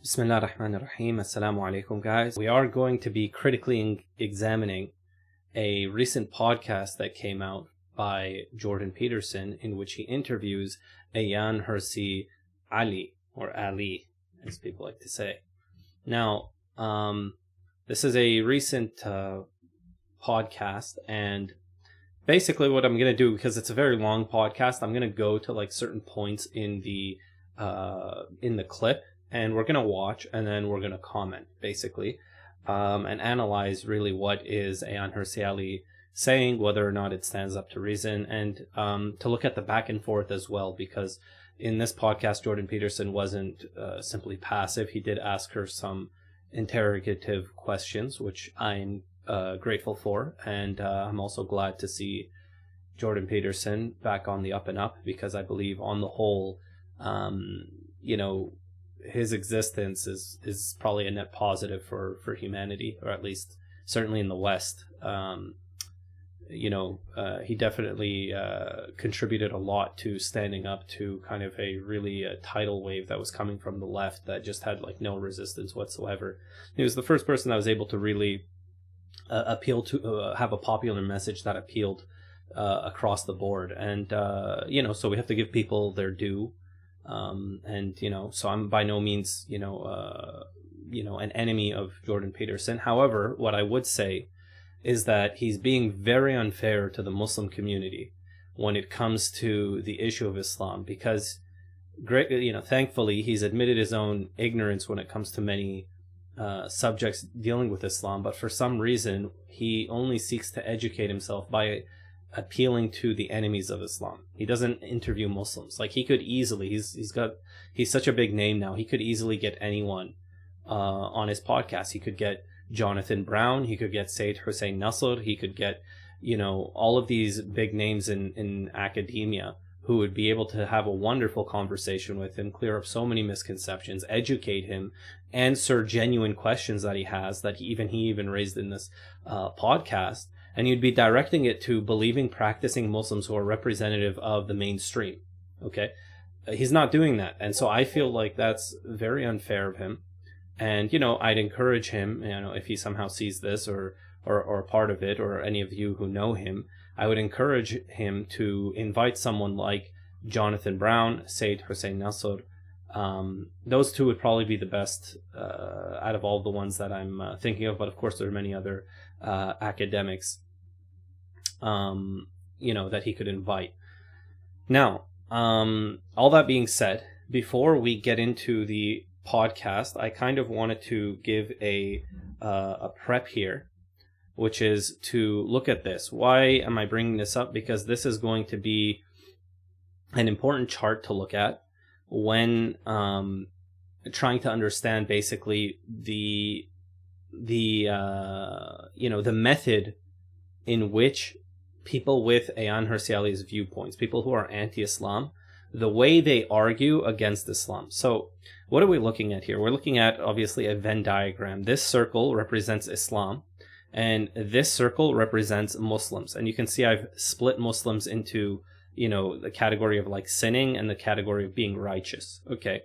Bismillah ar-Rahman ar-Rahim. Assalamu alaikum, guys. We are going to be critically examining a recent podcast that came out by Jordan Peterson, in which he interviews Ayaan Hirsi Ali, or Ali, as people like to say. Now, this is a recent podcast, and basically what I'm going to do, because it's a very long podcast, I'm going to go to like certain points in the clip, and we're going to watch, and then we're going to comment, basically, and analyze really what is Ayaan Hirsi Ali saying, whether or not it stands up to reason, and to look at the back and forth as well, because in this podcast, Jordan Peterson wasn't simply passive. He did ask her some interrogative questions, which I'm grateful for, and I'm also glad to see Jordan Peterson back on the up and up, because I believe on the whole, his existence is probably a net positive for humanity, or at least certainly in the West. He definitely contributed a lot to standing up to kind of a really tidal wave that was coming from the left that just had like no resistance whatsoever. He was the first person that was able to really appeal to have a popular message that appealed across the board, and so we have to give people their due. So I'm by no means, an enemy of Jordan Peterson. However, what I would say is that he's being very unfair to the Muslim community when it comes to the issue of Islam, because thankfully he's admitted his own ignorance when it comes to many subjects dealing with Islam, but for some reason he only seeks to educate himself by appealing to the enemies of Islam. He doesn't interview Muslims. Like, he could easily, he's such a big name now, he could easily get anyone on his podcast. He could get Jonathan Brown, he could get Sayyid Hussein Nasr, he could get, all of these big names in academia who would be able to have a wonderful conversation with him, clear up so many misconceptions, educate him, answer genuine questions that he has, that he even raised in this podcast. And you'd be directing it to believing, practicing Muslims who are representative of the mainstream. Okay? He's not doing that. And so I feel like that's very unfair of him. And, I'd encourage him, if he somehow sees this or part of it, or any of you who know him, I would encourage him to invite someone like Jonathan Brown, Sayyid Hussein Nasr. Those two would probably be the best out of all the ones that I'm thinking of. But of course, there are many other academics that he could invite. Now, all that being said, before we get into the podcast, I kind of wanted to give a prep here, which is to look at this. Why am I bringing this up? Because this is going to be an important chart to look at when trying to understand basically the method in which people with Ayaan Hirsi Ali's viewpoints, people who are anti-Islam, the way they argue against Islam. So what are we looking at here? We're looking at, obviously, a Venn diagram. This circle represents Islam, and this circle represents Muslims. And you can see I've split Muslims into, the category of like sinning and the category of being righteous. Okay.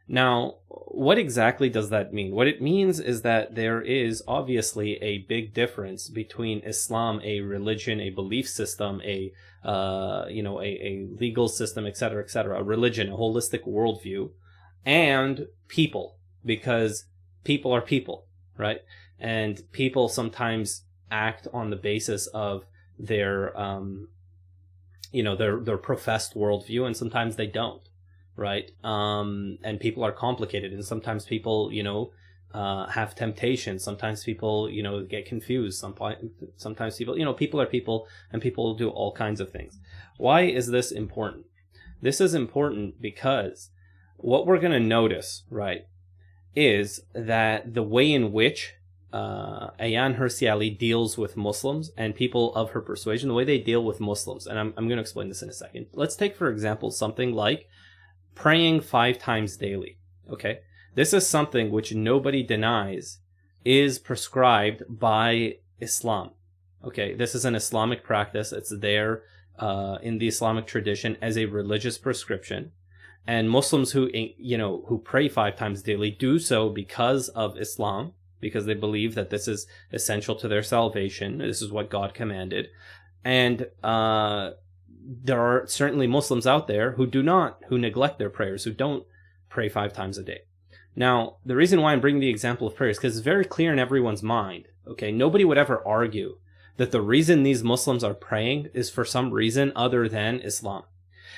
Now, what exactly does that mean? What it means is that there is obviously a big difference between Islam, a religion, a belief system, a legal system, etc., a religion, a holistic worldview, and people, because people are people, right? And people sometimes act on the basis of their, their professed worldview, and sometimes they don't. Right. And people are complicated, and sometimes people, have temptations. Sometimes people, get confused. Sometimes people, people are people, and people do all kinds of things. Why is this important? This is important because what we're going to notice, right, is that the way in which Ayaan Hirsi Ali deals with Muslims and people of her persuasion, the way they deal with Muslims, and I'm going to explain this in a second. Let's take, for example, something like praying 5 times daily. Okay, this is something which nobody denies is prescribed by Islam. Okay, this is an Islamic practice. It's there in the Islamic tradition as a religious prescription, And Muslims who pray 5 times daily do so because of Islam, because they believe that this is essential to their salvation. This is what God commanded. And there are certainly Muslims out there who neglect their prayers, who don't pray 5 times a day. Now, the reason why I'm bringing the example of prayer is because it's very clear in everyone's mind. Okay, nobody would ever argue that the reason these Muslims are praying is for some reason other than Islam.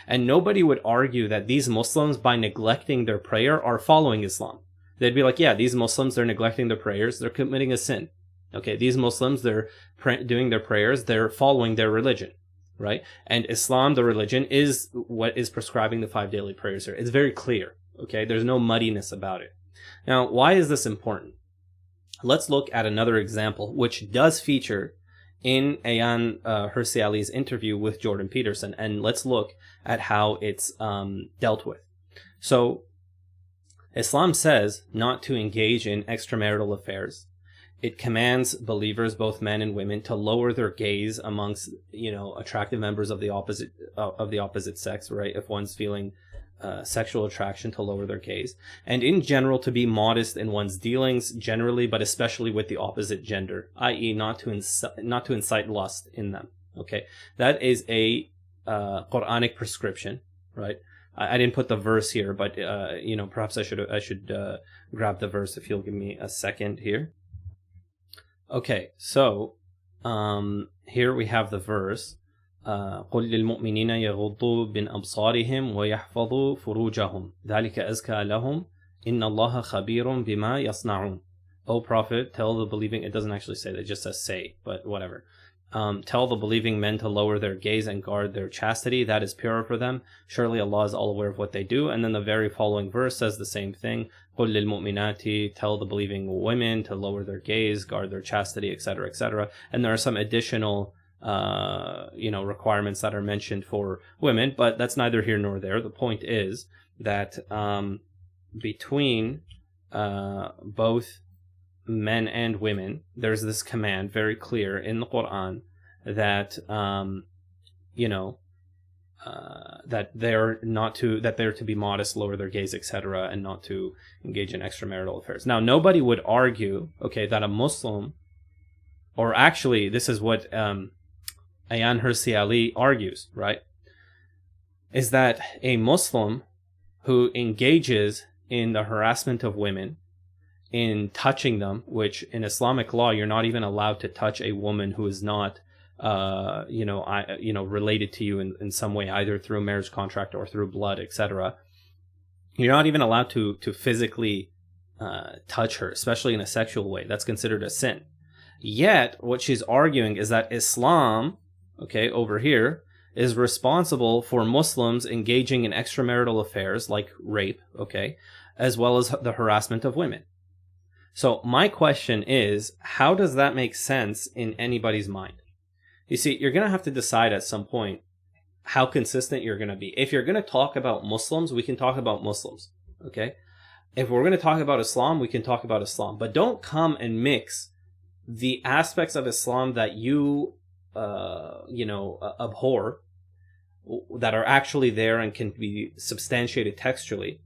And nobody would argue that these Muslims, by neglecting their prayer, are following Islam. They'd be like, yeah, these Muslims, they're neglecting their prayers, they're committing a sin. Okay, these Muslims, they're doing their prayers, they're following their religion, right? And Islam, the religion, is what is prescribing the 5 daily prayers here. It's very clear, okay? There's no muddiness about it. Now, why is this important? Let's look at another example, which does feature in Ayaan Hirsi Ali's interview with Jordan Peterson, and let's look at how it's dealt with. So, Islam says not to engage in extramarital affairs. It commands believers, both men and women, to lower their gaze amongst, attractive members of the opposite sex, right? If one's feeling sexual attraction, to lower their gaze, and in general to be modest in one's dealings generally, but especially with the opposite gender, i.e., not to incite lust in them. Okay, that is a Quranic prescription, right? I didn't put the verse here, but perhaps I should grab the verse if you'll give me a second here. Okay, so here we have the verse. قل للمؤمنين يغضوا من أبصارهم ويحفظوا فروجهم ذلك أزكى لهم إن الله خبير بما يصنعون. O Prophet, tell the believing, it doesn't actually say that, it just says say, but whatever. Tell the believing men to lower their gaze and guard their chastity, that is purer for them. Surely Allah is all aware of what they do. And then the very following verse says the same thing. قل للمؤمنات, tell the believing women to lower their gaze, guard their chastity, etc., etc. And there are some additional requirements that are mentioned for women, but that's neither here nor there. The point is that between both men and women, there's this command very clear in the Quran that that they're to be modest, lower their gaze, etc., and not to engage in extramarital affairs. Now, nobody would argue, okay, that a Muslim, or actually, this is what Ayaan Hirsi Ali argues, right? Is that a Muslim who engages in the harassment of women, in touching them, which in Islamic law, you're not even allowed to touch a woman who is not, related to you in some way, either through a marriage contract or through blood, etc. You're not even allowed to physically touch her, especially in a sexual way. That's considered a sin. Yet, what she's arguing is that Islam, okay, over here, is responsible for Muslims engaging in extramarital affairs like rape, okay, as well as the harassment of women. So my question is, how does that make sense in anybody's mind? You see, you're going to have to decide at some point how consistent you're going to be. If you're going to talk about Muslims, we can talk about Muslims, okay? If we're going to talk about Islam, we can talk about Islam. But don't come and mix the aspects of Islam that you abhor, that are actually there and can be substantiated textually,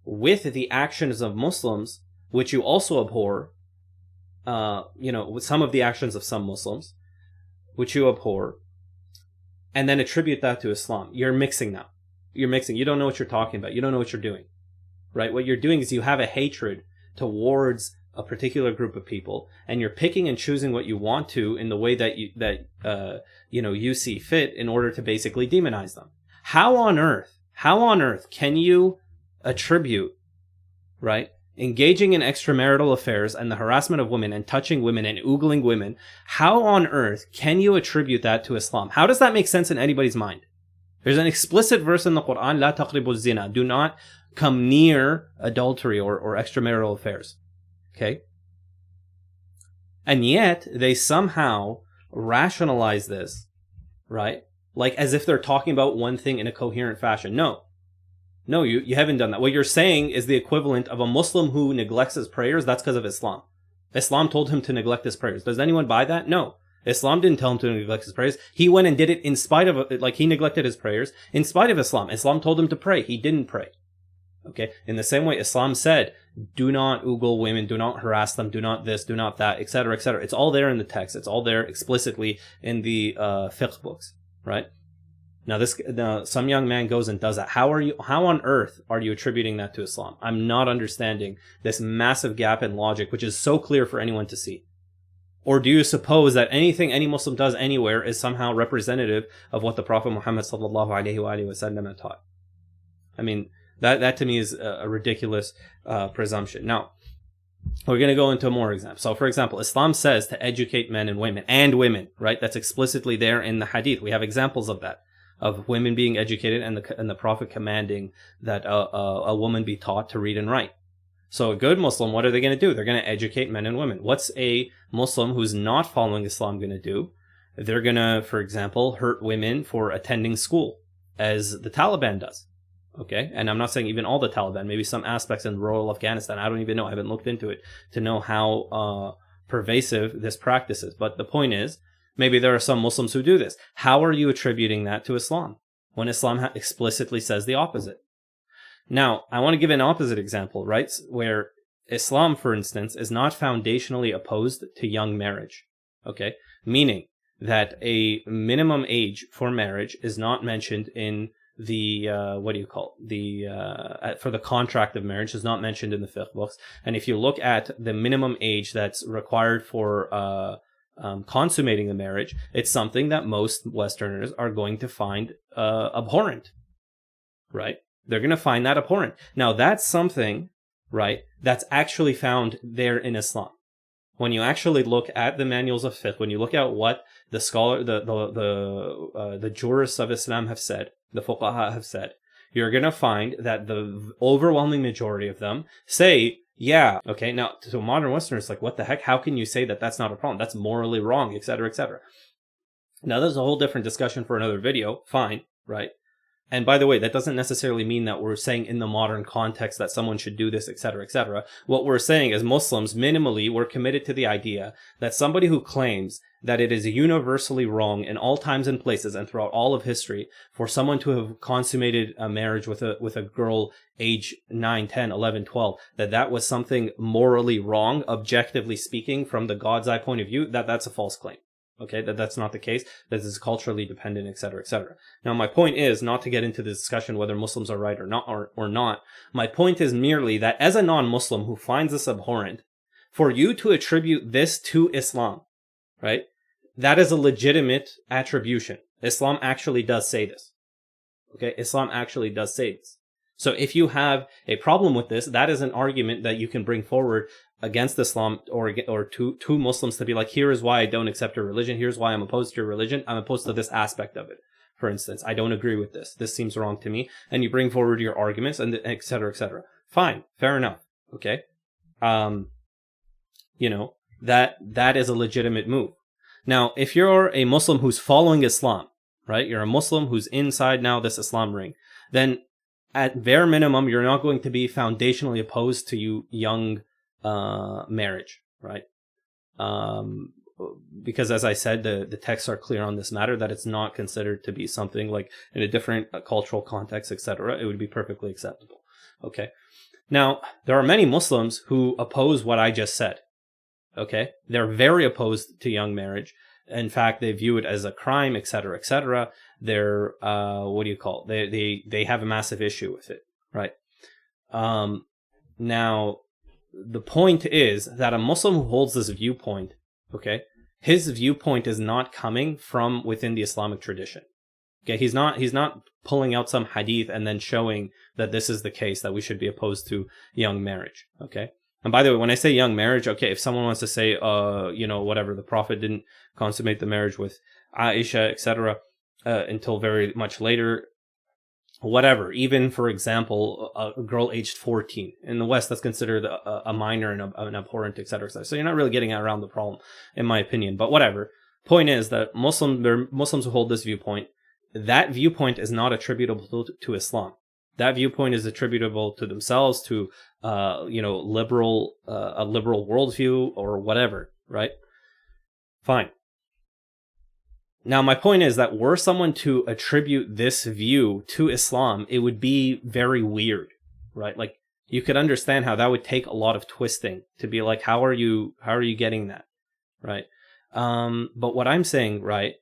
with the actions of Muslims, which you also abhor, with some of the actions of some Muslims, which you abhor, and then attribute that to Islam. You're mixing now. You're mixing. You don't know what you're talking about. You don't know what you're doing, right? What you're doing is you have a hatred towards a particular group of people, and you're picking and choosing what you want to in the way that you see fit in order to basically demonize them. How on earth can you attribute, right, engaging in extramarital affairs and the harassment of women and touching women and oogling women, how on earth can you attribute that to Islam? How does that make sense in anybody's mind? There's an explicit verse in the Quran, La taqribu zina, do not come near adultery or extramarital affairs. Okay? And yet, they somehow rationalize this, right? Like as if they're talking about one thing in a coherent fashion. No, you haven't done that. What you're saying is the equivalent of a Muslim who neglects his prayers. That's because of Islam. Islam told him to neglect his prayers. Does anyone buy that? No. Islam didn't tell him to neglect his prayers. He went and did it in spite of, he neglected his prayers in spite of Islam. Islam told him to pray. He didn't pray. Okay, in the same way Islam said, do not ogle women, do not harass them, do not this, do not that, etc., etc. It's all there in the text. It's all there explicitly in the fiqh books, right? Now some young man goes and does that. How on earth are you attributing that to Islam? I'm not understanding this massive gap in logic, which is so clear for anyone to see. Or do you suppose that anything any Muslim does anywhere is somehow representative of what the Prophet Muhammad sallallahu alaihi wasallam taught? I mean, that to me is a ridiculous presumption. Now, we're going to go into more examples. So, for example, Islam says to educate men and women, right? That's explicitly there in the hadith. We have examples of that, of women being educated and the Prophet commanding that a woman be taught to read and write. So a good Muslim, what are they going to do? They're going to educate men and women. What's a Muslim who's not following Islam going to do? They're going to, for example, hurt women for attending school, as the Taliban does. Okay, and I'm not saying even all the Taliban, maybe some aspects in rural Afghanistan. I don't even know. I haven't looked into it to know how pervasive this practice is. But the point is, maybe there are some Muslims who do this. How are you attributing that to Islam when Islam explicitly says the opposite? Now, I want to give an opposite example, right? Where Islam, for instance, is not foundationally opposed to young marriage. Okay, meaning that a minimum age for marriage is not mentioned in the for the contract of marriage is not mentioned in the fiqh books. And if you look at the minimum age that's required for consummating the marriage, it's something that most Westerners are going to find abhorrent, right? They're going to find that abhorrent. Now, that's something, right, that's actually found there in Islam. When you actually look at the manuals of fiqh, when you look at what the jurists of Islam have said, the fuqaha have said, you're going to find that the overwhelming majority of them say, yeah, okay, now to modern Westerners, like, what the heck? How can you say that that's not a problem? That's morally wrong, etc., etc. Now, there's a whole different discussion for another video. Fine, right? And by the way, that doesn't necessarily mean that we're saying in the modern context that someone should do this, etc., etc. What we're saying as Muslims, minimally, we're committed to the idea that somebody who claims that it is universally wrong in all times and places and throughout all of history for someone to have consummated a marriage with a girl age 9, 10, 11, 12, that was something morally wrong, objectively speaking, from the God's eye point of view, that's a false claim. Okay, that's not the case. That is culturally dependent, etc., etc. Now, my point is not to get into the discussion whether Muslims are right or not. My point is merely that as a non-Muslim who finds this abhorrent, for you to attribute this to Islam, right, that is a legitimate attribution. Islam actually does say this. Okay, Islam actually does say this. So if you have a problem with this, that is an argument that you can bring forward against Islam or to Muslims to be like, here is why I don't accept your religion. Here's why I'm opposed to your religion. I'm opposed to this aspect of it. For instance, I don't agree with this. This seems wrong to me. And you bring forward your arguments and et cetera, et cetera. Fine. Fair enough. Okay. That is a legitimate move. Now, if you're a Muslim who's following Islam, right? You're a Muslim who's inside now this Islam ring, then at bare minimum, you're not going to be foundationally opposed to young marriage, right? Because as I said, the texts are clear on this matter, that it's not considered to be something like in a different cultural context, etc. It would be perfectly acceptable. Okay. Now, there are many Muslims who oppose what I just said. Okay. They're very opposed to young marriage. In fact, they view it as a crime, etc., etc. They're, they have a massive issue with it, right? Now, the point is that a Muslim who holds this viewpoint, okay, his viewpoint is not coming from within the Islamic tradition. Okay, he's not pulling out some hadith and then showing that this is the case, that we should be opposed to young marriage. Okay. And by the way, when I say young marriage, okay, if someone wants to say, whatever, the Prophet didn't consummate the marriage with Aisha, etc., until very much later, whatever. Even, for example, a girl aged 14 in the West, that's considered a minor and an abhorrent, etc., etc. So you're not really getting around the problem, in my opinion. But whatever. Point is that there are Muslims who hold this viewpoint. That viewpoint is not attributable to Islam. That viewpoint is attributable to themselves, to a liberal worldview or whatever, right? Fine. Now, my point is that were someone to attribute this view to Islam, it would be very weird, right? Like, you could understand how that would take a lot of twisting to be like, how are you getting that, right? But what I'm saying, right,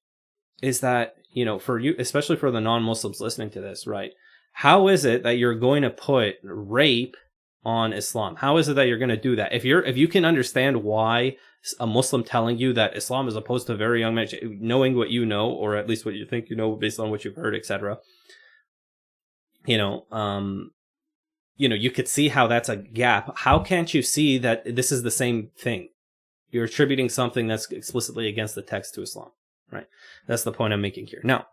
is that, for you, especially for the non-Muslims listening to this, right, how is it that you're going to put rape on Islam? How is it that you're going to do that? If you can understand why a Muslim telling you that Islam is opposed to a very young man, knowing what you know, or at least what you think you know based on what you've heard, etc., you could see how that's a gap. How can't you see that this is the same thing? You're attributing something that's explicitly against the text to Islam, right? That's the point I'm making here. Now,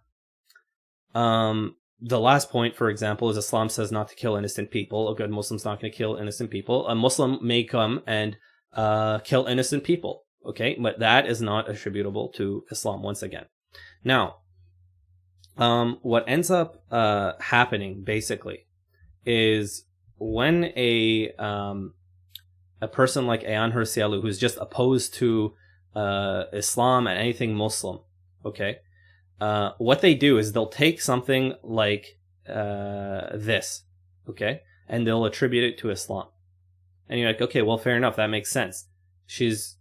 the last point, for example, is Islam says not to kill innocent people. A good Muslim's not going to kill innocent people. A Muslim may come and kill innocent people, okay? But that is not attributable to Islam, once again. Now, what ends up happening, basically, is when a person like Ayaan Hirsi Ali, who's just opposed to Islam and anything Muslim, okay, what they do is they'll take something like this, okay, and they'll attribute it to Islam. And you're like, okay, well, fair enough, that makes sense. She's,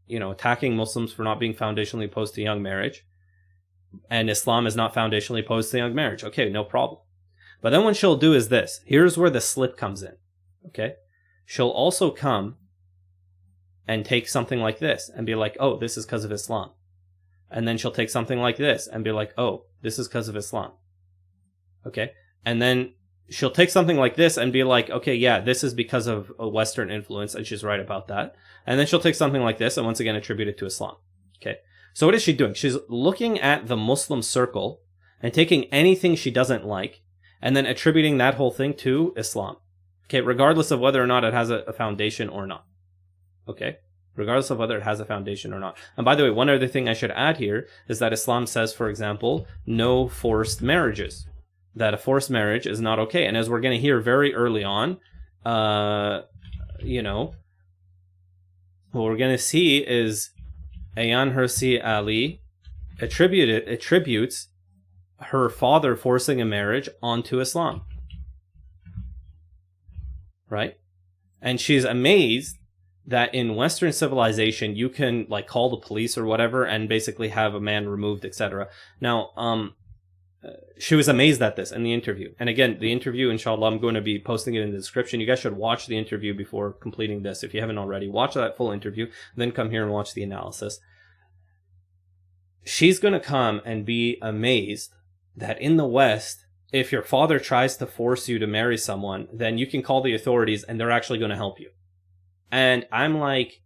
attacking Muslims for not being foundationally opposed to young marriage, and Islam is not foundationally opposed to young marriage. Okay, no problem. But then what she'll do is this. Here's where the slip comes in, okay? She'll also come and take something like this and be like, oh, this is because of Islam. And then she'll take something like this and be like, oh, this is because of Islam. Okay? And then she'll take something like this and be like, okay, yeah, this is because of a Western influence, and she's right about that. And then she'll take something like this and once again attribute it to Islam. Okay? So what is she doing? She's looking at the Muslim circle and taking anything she doesn't like and then attributing that whole thing to Islam. Okay, regardless of whether or not it has a foundation or not. Okay? Regardless of whether it has a foundation or not. And by the way, one other thing I should add here is that Islam says, for example, no forced marriages. That a forced marriage is not okay. And as we're going to hear very early on, what we're going to see is Ayaan Hirsi Ali attributes her father forcing a marriage onto Islam. Right? And she's amazed that in Western civilization, you can like call the police or whatever and basically have a man removed, etc. Now, she was amazed at this in the interview. And again, the interview, inshallah, I'm going to be posting it in the description. You guys should watch the interview before completing this. If you haven't already, watch that full interview, then come here and watch the analysis. She's going to come and be amazed that in the West, if your father tries to force you to marry someone, then you can call the authorities and they're actually going to help you. And I'm like,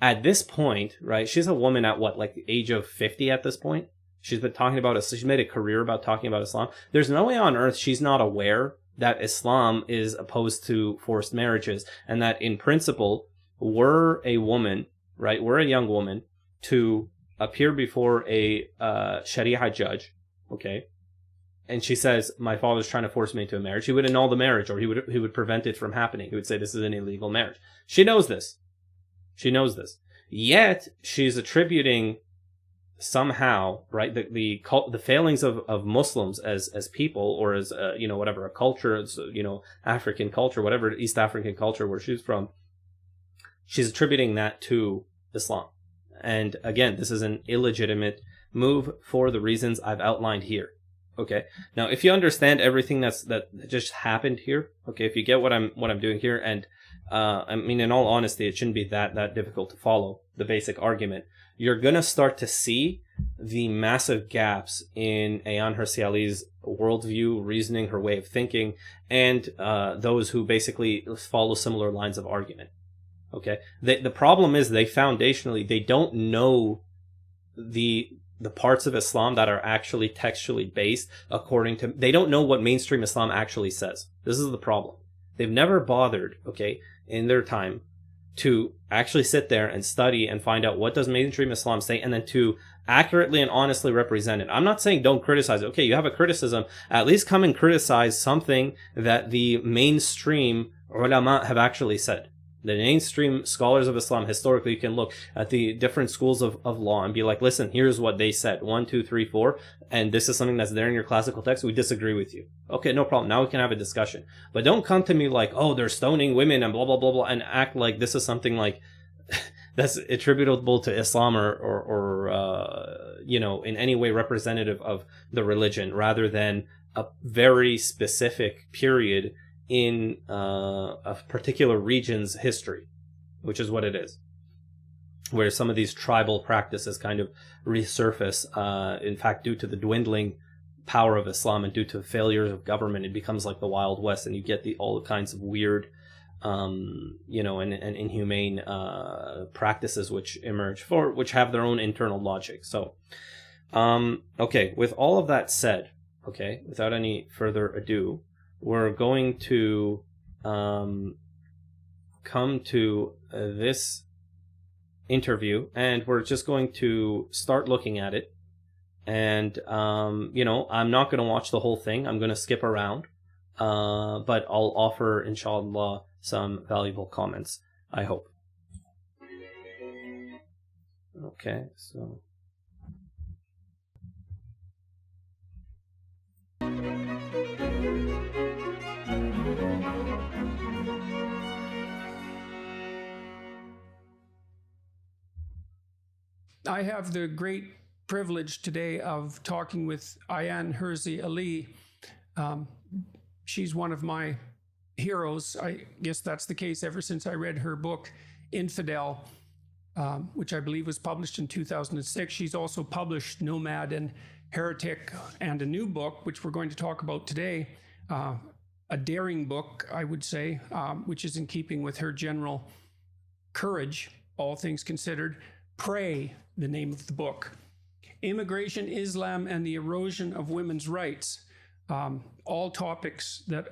at this point, right, she's a woman at what, like the age of 50 at this point? She's been talking about, she's made a career about talking about Islam. There's no way on earth she's not aware that Islam is opposed to forced marriages, and that in principle, were a woman, right, were a young woman to appear before a Sharia judge, okay, and she says, my father's trying to force me into a marriage, he would annul the marriage, or he would prevent it from happening. He would say this is an illegal marriage. She knows this. She knows this. Yet she's attributing somehow, right, the failings of Muslims as people, or as whatever, a culture, as, African culture, whatever, East African culture where she's from, she's attributing that to Islam. And again, this is an illegitimate move for the reasons I've outlined here. Okay. Now, if you understand everything that just happened here, okay, if you get what I'm doing here, and I mean, in all honesty, it shouldn't be that difficult to follow the basic argument. You're gonna start to see the massive gaps in Ayaan Hirsi Ali's worldview, reasoning, her way of thinking, and those who basically follow similar lines of argument. Okay. The problem is they don't know the parts of Islam that are actually textually based they don't know what mainstream Islam actually says. This is the problem. They've never bothered, okay, in their time to actually sit there and study and find out what does mainstream Islam say, and then to accurately and honestly represent it. I'm not saying don't criticize it. Okay, you have a criticism, at least come and criticize something that the mainstream ulama have actually said. The mainstream scholars of Islam, historically, you can look at the different schools of law and be like, listen, here's what they said, 1, 2, 3, 4, and this is something that's there in your classical text. We disagree with you. Okay, no problem. Now we can have a discussion. But don't come to me like, oh, they're stoning women and blah, blah, blah, blah, and act like this is something like that's attributable to Islam or in any way representative of the religion, rather than a very specific period in a particular region's history, which is what it is, where some of these tribal practices kind of resurface. In fact, due to the dwindling power of Islam and due to failures of government, it becomes like the Wild West, and you get all kinds of weird, and inhumane practices which emerge, which have their own internal logic. So, okay, with all of that said, okay, without any further ado, we're going to come to this interview, and we're just going to start looking at it. And, I'm not going to watch the whole thing. I'm going to skip around. But I'll offer, inshallah, some valuable comments, I hope. Okay, so... I have the great privilege today of talking with Ayaan Hirsi Ali. She's one of my heroes. I guess that's the case ever since I read her book, Infidel, which I believe was published in 2006. She's also published Nomad and Heretic, and a new book, which we're going to talk about today, a daring book, I would say, which is in keeping with her general courage, all things considered. Pray, the name of the book. Immigration, Islam, and the Erosion of Women's Rights. All topics that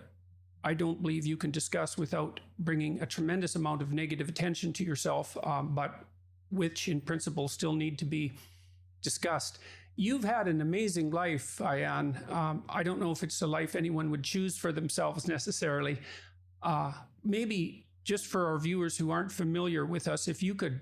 I don't believe you can discuss without bringing a tremendous amount of negative attention to yourself, but which in principle still need to be discussed. You've had an amazing life, Ayaan. I don't know if it's a life anyone would choose for themselves necessarily. Maybe just for our viewers who aren't familiar with us, if you could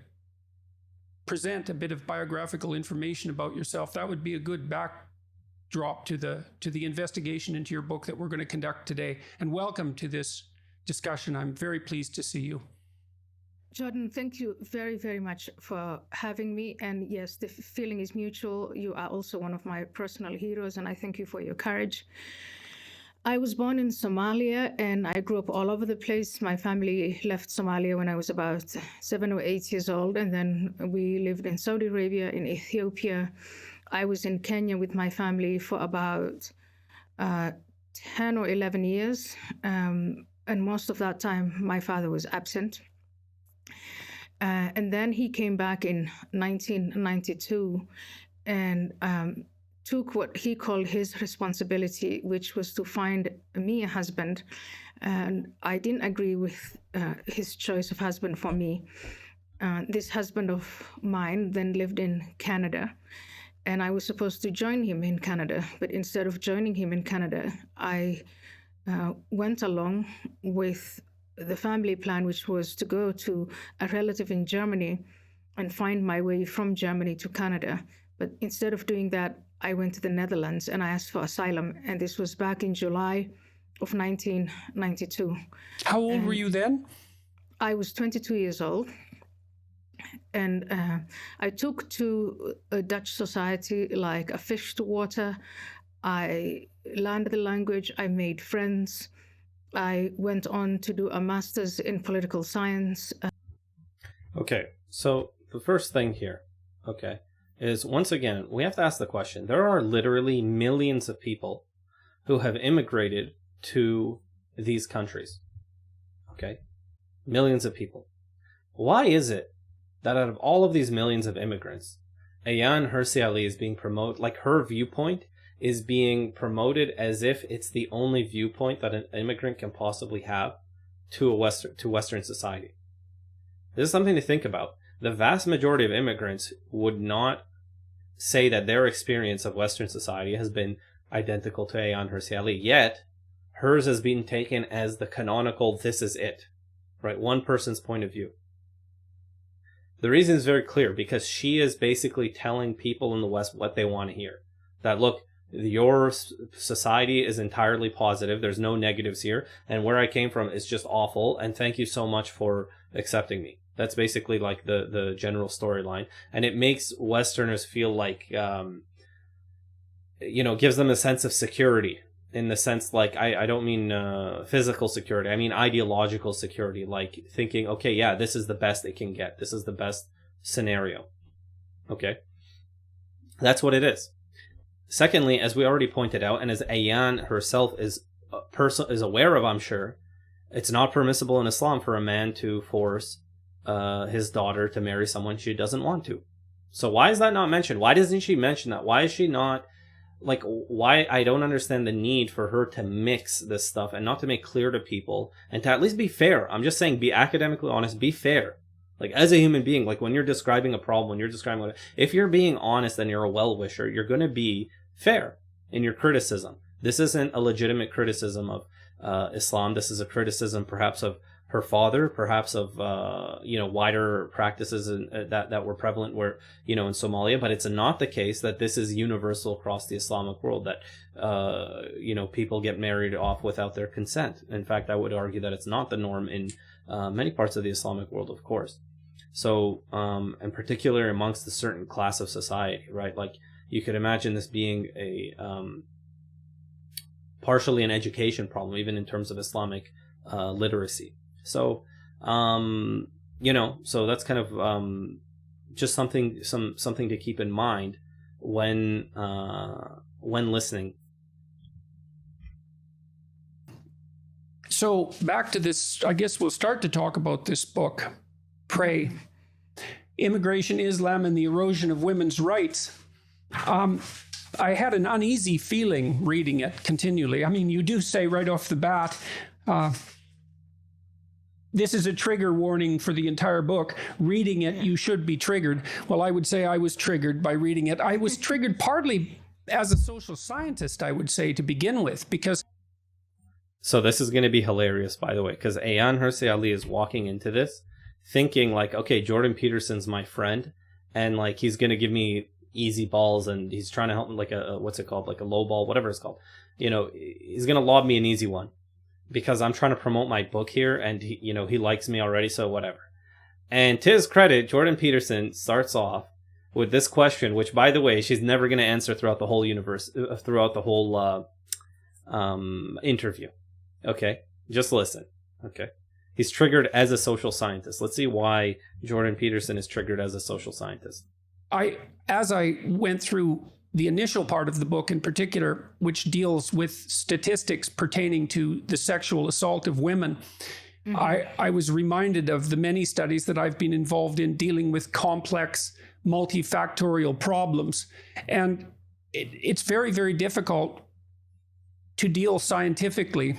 present a bit of biographical information about yourself, that would be a good backdrop to the investigation into your book that we're going to conduct today. And welcome to this discussion. I'm very pleased to see you. Jordan, thank you very, very much for having me. And yes, the feeling is mutual. You are also one of my personal heroes, and I thank you for your courage. I was born in Somalia, and I grew up all over the place. My family left Somalia when I was about 7 or 8 years old, and then we lived in Saudi Arabia, in Ethiopia. I was in Kenya with my family for about 10 or 11 years, and most of that time my father was absent. And then he came back in 1992 and took what he called his responsibility, which was to find me a husband. And I didn't agree with his choice of husband for me. This husband of mine then lived in Canada, and I was supposed to join him in Canada. But instead of joining him in Canada, I went along with the family plan, which was to go to a relative in Germany and find my way from Germany to Canada. But instead of doing that, I went to the Netherlands and I asked for asylum. And this was back in July of 1992. How old were you then? I was 22 years old. And I took to a Dutch society like a fish to water. I learned the language. I made friends. I went on to do a master's in political science. Okay, so the first thing here, okay, is once again, we have to ask the question. There are literally millions of people who have immigrated to these countries. Okay? Millions of people. Why is it that out of all of these millions of immigrants, Ayaan Hirsi Ali is being promoted, like her viewpoint is being promoted as if it's the only viewpoint that an immigrant can possibly have to Western society? This is something to think about. The vast majority of immigrants would not say that their experience of Western society has been identical to Ayaan Hirsi Ali, yet hers has been taken as the canonical, this is it. right? One person's point of view. The reason is very clear, because she is basically telling people in the West what they want to hear. That, look, your society is entirely positive. There's no negatives here. And where I came from is just awful. And thank you so much for accepting me. That's basically like the general storyline. And it makes Westerners feel like, gives them a sense of security. In the sense, like, I don't mean physical security. I mean ideological security. Like thinking, okay, yeah, this is the best it can get. This is the best scenario. Okay? That's what it is. Secondly, as we already pointed out, and as Ayaan herself is aware of, I'm sure, it's not permissible in Islam for a man to force his daughter to marry someone she doesn't want to. So why is that not mentioned? Why doesn't she mention that? Why is she not, like, why? I don't understand the need for her to mix this stuff and not to make clear to people and to at least be fair. I'm just saying, be academically honest, be fair. Like, as a human being, like when you're describing a problem, when you're describing what, if you're being honest and you're a well-wisher, you're going to be fair in your criticism. This isn't a legitimate criticism of Islam. This is a criticism perhaps of her father, perhaps of wider practices that were prevalent in Somalia. But it's not the case that this is universal across the Islamic world, that people get married off without their consent. In fact, I would argue that it's not the norm in many parts of the Islamic world, of course. So, in particular amongst a certain class of society, right? Like, you could imagine this being a partially an education problem, even in terms of Islamic literacy. So, so that's kind of just something to keep in mind when listening. So back to this, I guess we'll start to talk about this book, Pray, Immigration, Islam, and the Erosion of Women's Rights. I had an uneasy feeling reading it continually. I mean, you do say right off the bat, this is a trigger warning for the entire book. Reading it, you should be triggered. Well, I would say I was triggered by reading it. I was triggered partly as a social scientist, I would say, to begin with, because... So this is going to be hilarious, by the way, because Ayaan Hirsi Ali is walking into this thinking like, okay, Jordan Peterson's my friend, and like he's going to give me easy balls, and he's trying to help me, like what's it called, like a low ball, whatever it's called. He's gonna lob me an easy one because I'm trying to promote my book here, and he likes me already, so whatever. And to his credit, Jordan Peterson starts off with this question, which, by the way, she's never gonna answer throughout the whole interview. Okay, just listen. Okay, he's triggered as a social scientist. Let's see why Jordan Peterson is triggered as a social scientist. As I went through the initial part of the book in particular, which deals with statistics pertaining to the sexual assault of women, I was reminded of the many studies that I've been involved in dealing with complex, multifactorial problems. And it's very, very difficult to deal scientifically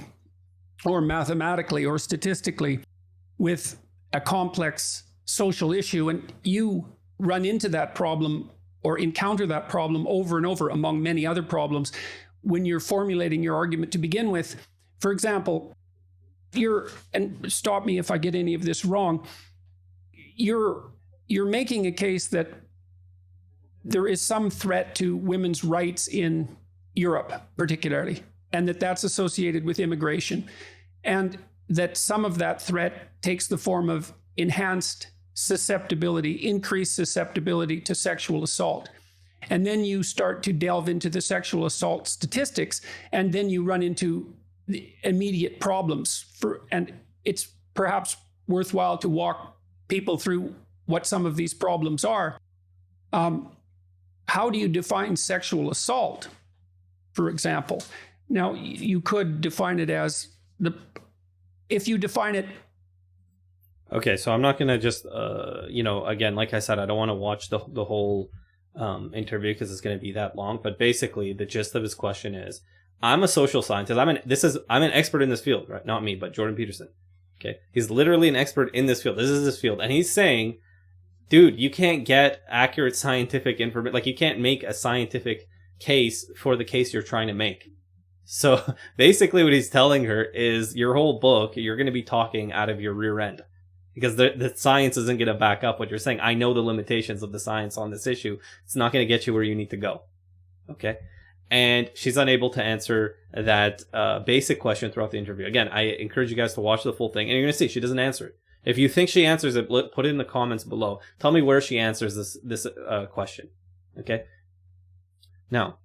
or mathematically or statistically with a complex social issue. And you run into that problem or encounter that problem over and over among many other problems when you're formulating your argument to begin with. For example, and stop me if I get any of this wrong, you're making a case that there is some threat to women's rights in Europe, particularly, and that's associated with immigration, and that some of that threat takes the form of enhanced susceptibility, increased susceptibility to sexual assault. And then you start to delve into the sexual assault statistics, and then you run into the immediate problems. And it's perhaps worthwhile to walk people through what some of these problems are. How do you define sexual assault, for example? Now, you could define it as if you define it. Okay, so I'm not going to just, again, like I said, I don't want to watch the whole interview because it's going to be that long. But basically, the gist of his question is, I'm a social scientist. I'm an expert in this field, right? Not me, but Jordan Peterson. Okay, he's literally an expert in this field. This is his field, and he's saying, dude, you can't get accurate scientific information. Like, you can't make a scientific case for the case you're trying to make. So basically what he's telling her is your whole book, you're going to be talking out of your rear end because the science isn't going to back up what you're saying. I know the limitations of the science on this issue. It's not going to get you where you need to go. Okay. And she's unable to answer that basic question throughout the interview. Again, I encourage you guys to watch the full thing, and you're going to see she doesn't answer it. If you think she answers it, put it in the comments below. Tell me where she answers this question. Okay. Now,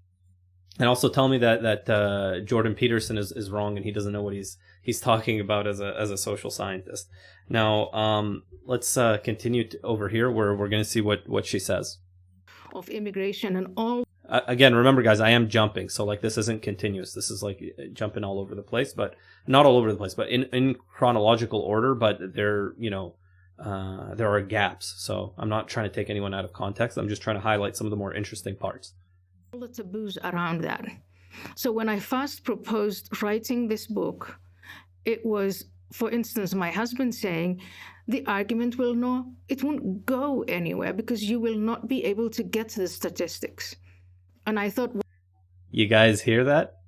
and also tell me that Jordan Peterson is wrong and he doesn't know what he's talking about as a social scientist. Now, let's continue over here where we're going to see what she says. Of immigration and all. Again, remember, guys, I am jumping, so like this isn't continuous. This is like jumping all over the place, but not all over the place, but in chronological order. But there are gaps, so I'm not trying to take anyone out of context. I'm just trying to highlight some of the more interesting parts. All the taboos around that. So when I first proposed writing this book, it was, for instance, my husband saying, the argument won't go anywhere because you will not be able to get to the statistics. And I thought, you guys hear that?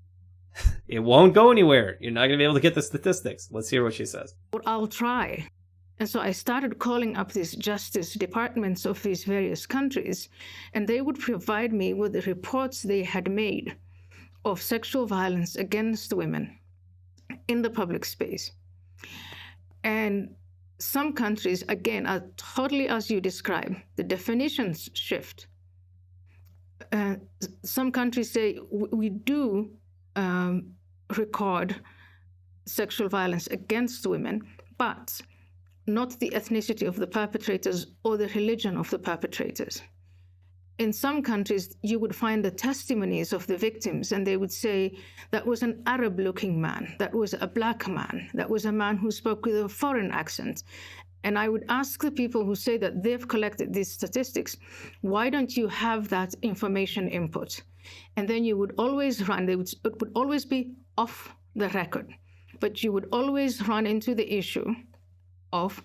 It won't go anywhere. You're not going to be able to get the statistics. Let's hear what she says. I'll try. And so I started calling up these justice departments of these various countries, and they would provide me with the reports they had made of sexual violence against women in the public space. And some countries, again, are totally as you describe. The definitions shift. Some countries say we do record sexual violence against women, but not the ethnicity of the perpetrators or the religion of the perpetrators. In some countries, you would find the testimonies of the victims, and they would say that was an Arab-looking man, that was a black man, that was a man who spoke with a foreign accent. And I would ask the people who say that they've collected these statistics, why don't you have that information input? And then you would always run, it would always be off the record, but you would always run into the issue of,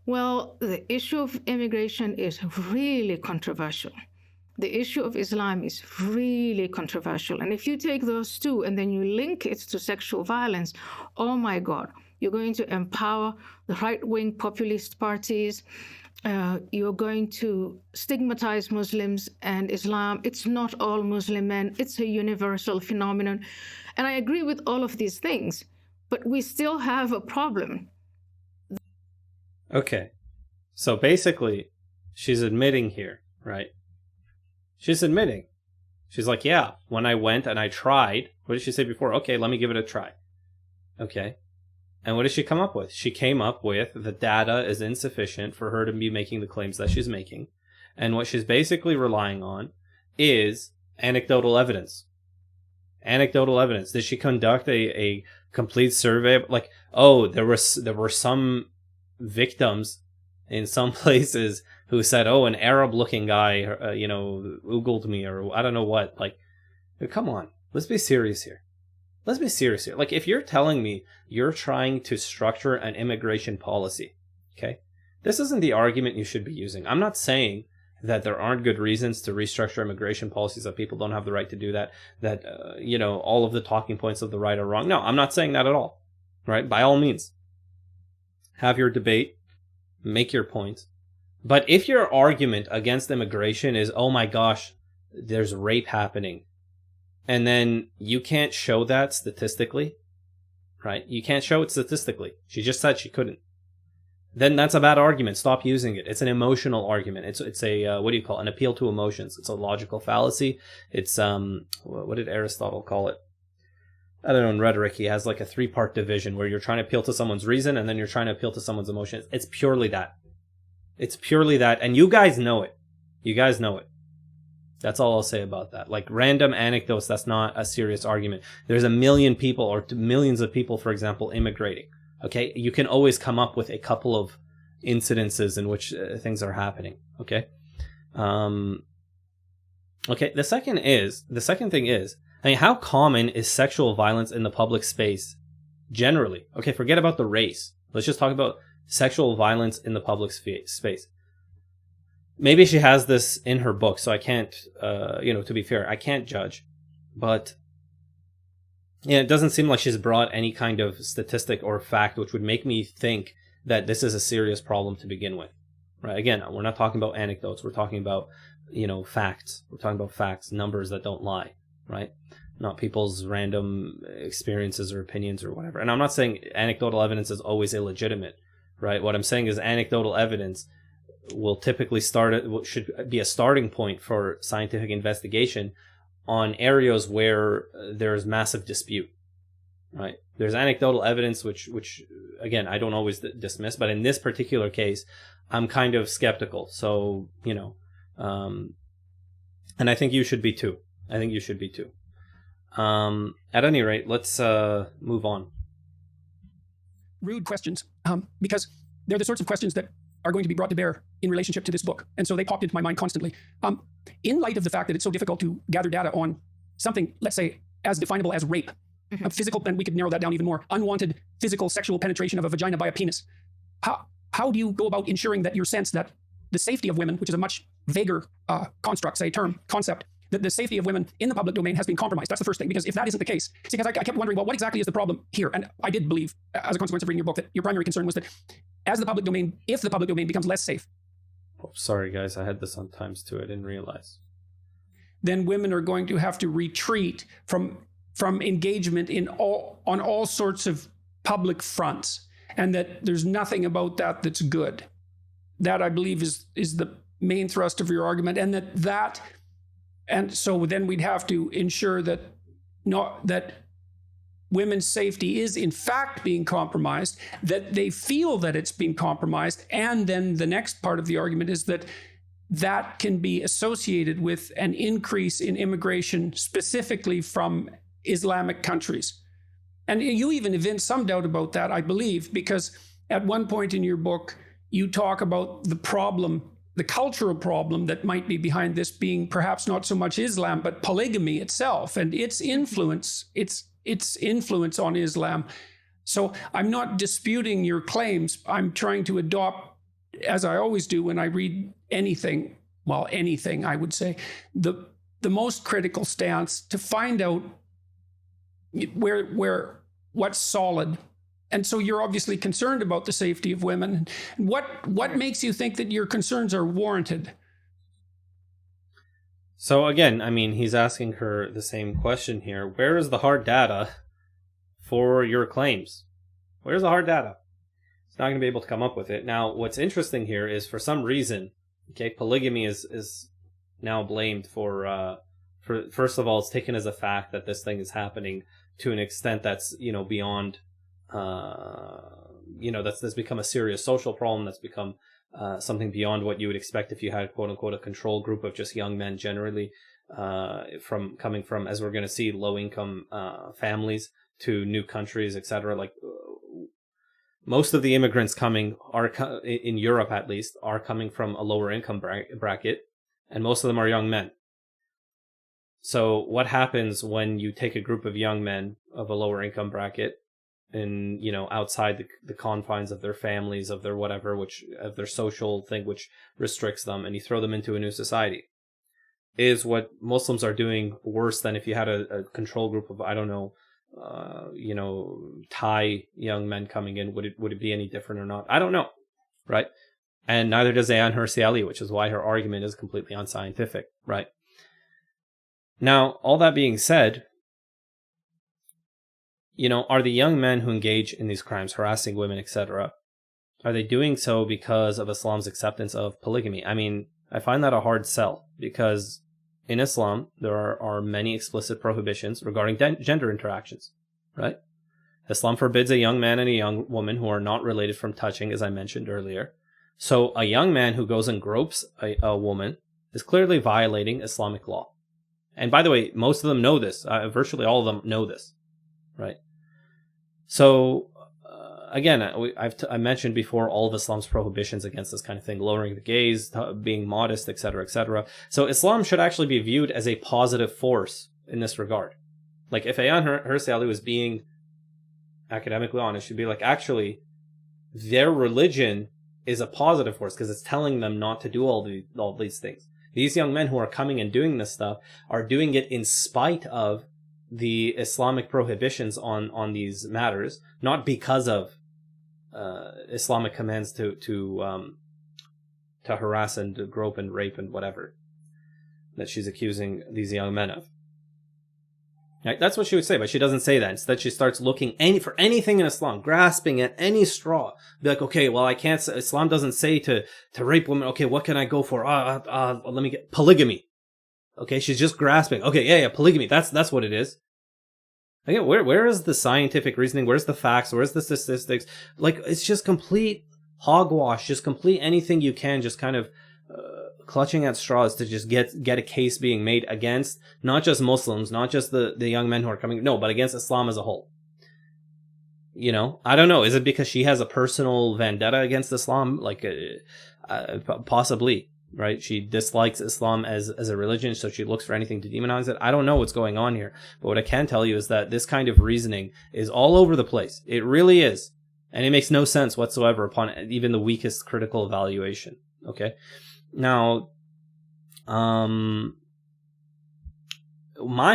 well, the issue of immigration is really controversial. The issue of Islam is really controversial. And if you take those two and then you link it to sexual violence, oh my God, you're going to empower the right-wing populist parties. You're going to stigmatize Muslims and Islam. It's not all Muslim men. It's a universal phenomenon. And I agree with all of these things, but we still have a problem. Okay. So basically, she's admitting here, right? She's admitting. She's like, yeah, when I went and I tried, what did she say before? Okay, let me give it a try. Okay. And what did she come up with? She came up with the data is insufficient for her to be making the claims that she's making. And what she's basically relying on is anecdotal evidence. Anecdotal evidence. Did she conduct a complete survey? Like, oh, there were some victims in some places who said, oh, an Arab-looking guy, oogled me, or I don't know what. Like, come on. Let's be serious here. Let's be serious here. Like, if you're telling me you're trying to structure an immigration policy, okay, this isn't the argument you should be using. I'm not saying that there aren't good reasons to restructure immigration policies, that people don't have the right to do that, that, all of the talking points of the right are wrong. No, I'm not saying that at all, right? By all means, have your debate, make your point. But if your argument against immigration is, oh my gosh, there's rape happening, and then you can't show that statistically, right? You can't show it statistically. She just said she couldn't. Then that's a bad argument. Stop using it. It's an emotional argument. It's a, what do you call it? An appeal to emotions. It's a logical fallacy. It's, what did Aristotle call it? I don't know, in rhetoric, he has like a 3-part division where you're trying to appeal to someone's reason and then you're trying to appeal to someone's emotions. It's purely that. It's purely that. And you guys know it. You guys know it. That's all I'll say about that. Like random anecdotes, that's not a serious argument. There's a million people or millions of people, for example, immigrating. Okay? You can always come up with a couple of incidences in which things are happening. Okay? Okay, the second thing is, I mean, how common is sexual violence in the public space generally? Okay, forget about the race. Let's just talk about sexual violence in the public space. Maybe she has this in her book, so I can't, to be fair, I can't judge. But Yeah, it doesn't seem like she's brought any kind of statistic or fact which would make me think that this is a serious problem to begin with. Right? Again, we're not talking about anecdotes. We're talking about, facts. We're talking about facts, numbers that don't lie, right? Not people's random experiences or opinions or whatever. And I'm not saying anecdotal evidence is always illegitimate, right? What I'm saying is anecdotal evidence will typically should be a starting point for scientific investigation on areas where there's massive dispute, right? There's anecdotal evidence which again, I don't always dismiss, but in this particular case, I'm kind of skeptical. So, and I think you should be too. At any rate, let's move on. Rude questions, because they're the sorts of questions that are going to be brought to bear in relationship to this book. And so they popped into my mind constantly. In light of the fact that it's so difficult to gather data on something, let's say, as definable as rape, physical, and we could narrow that down even more, unwanted physical sexual penetration of a vagina by a penis. How do you go about ensuring that your sense that the safety of women, which is a much vaguer concept, that the safety of women in the public domain has been compromised? That's the first thing, because if that isn't the case, because I kept wondering, well, what exactly is the problem here? And I did believe, as a consequence of reading your book, that your primary concern was that if the public domain becomes less safe. Oh, sorry, guys, I had this on times too. I didn't realize. Then women are going to have to retreat from engagement on all sorts of public fronts, and that there's nothing about that that's good. That, I believe, is the main thrust of your argument, and so then we'd have to ensure that women's safety is in fact being compromised, that they feel that it's being compromised, and then the next part of the argument is that can be associated with an increase in immigration, specifically from Islamic countries. And you even evince some doubt about that, I believe, because at one point in your book, you talk about the problem, the cultural problem that might be behind this being perhaps not so much Islam, but polygamy itself and its influence on Islam. So I'm not disputing your claims. I'm trying to adopt, as I always do when I read anything, I would say, the most critical stance to find out what's solid. And so you're obviously concerned about the safety of women. What makes you think that your concerns are warranted? So again, I mean, he's asking her the same question here. Where is the hard data for your claims? Where's the hard data? He's not going to be able to come up with it. Now, what's interesting here is, for some reason, polygamy is now blamed for first of all, it's taken as a fact that this thing is happening to an extent that's, beyond, that's become a serious social problem. That's become something beyond what you would expect if you had, quote unquote, a control group of just young men generally, coming from, as we're going to see, low income families to new countries, etc. Like most of the immigrants coming in Europe, at least, are coming from a lower income bracket, and most of them are young men. So what happens when you take a group of young men of a lower income bracket and, outside the confines of their families, of their whatever, of their social thing, which restricts them, and you throw them into a new society? Is what Muslims are doing worse than if you had a control group of, I don't know, Thai young men coming in? Would it be any different or not? I don't know, right? And neither does Ayaan Hirsi Ali, which is why her argument is completely unscientific, right? Now, all that being said, are the young men who engage in these crimes, harassing women, etc., are they doing so because of Islam's acceptance of polygamy? I mean, I find that a hard sell, because in Islam, there are many explicit prohibitions regarding gender interactions, right? Islam forbids a young man and a young woman who are not related from touching, as I mentioned earlier. So a young man who goes and gropes a woman is clearly violating Islamic law. And by the way, most of them know this. Virtually all of them know this, right? So, again, I mentioned before all of Islam's prohibitions against this kind of thing, lowering the gaze, being modest, etc., etc. So Islam should actually be viewed as a positive force in this regard. Like, if Ayaan Hirsi Ali was being academically honest, she'd be like, actually, their religion is a positive force because it's telling them not to do all these things. These young men who are coming and doing this stuff are doing it in spite of the Islamic prohibitions on these matters, not because of Islamic commands to harass and to grope and rape and whatever that she's accusing these young men of. Right? That's what she would say, but she doesn't say that. Instead, she starts looking for anything in Islam, grasping at any straw. Be like, okay, well, I can't. Islam doesn't say to rape women. Okay, what can I go for? Let me get polygamy. Okay, she's just grasping. Okay, yeah, polygamy. That's what it is. Again, where is the scientific reasoning? Where's the facts? Where's the statistics? Like, it's just complete hogwash. Just complete anything you can. Just kind of clutching at straws to just get a case being made against not just Muslims, not just the young men who are coming, no, but against Islam as a whole. You know, I don't know. Is it because she has a personal vendetta against Islam? Like, possibly, right? She dislikes Islam as a religion, so she looks for anything to demonize it. I don't know what's going on here, but what I can tell you is that this kind of reasoning is all over the place. It really is. And it makes no sense whatsoever upon even the weakest critical evaluation. Okay? Now, my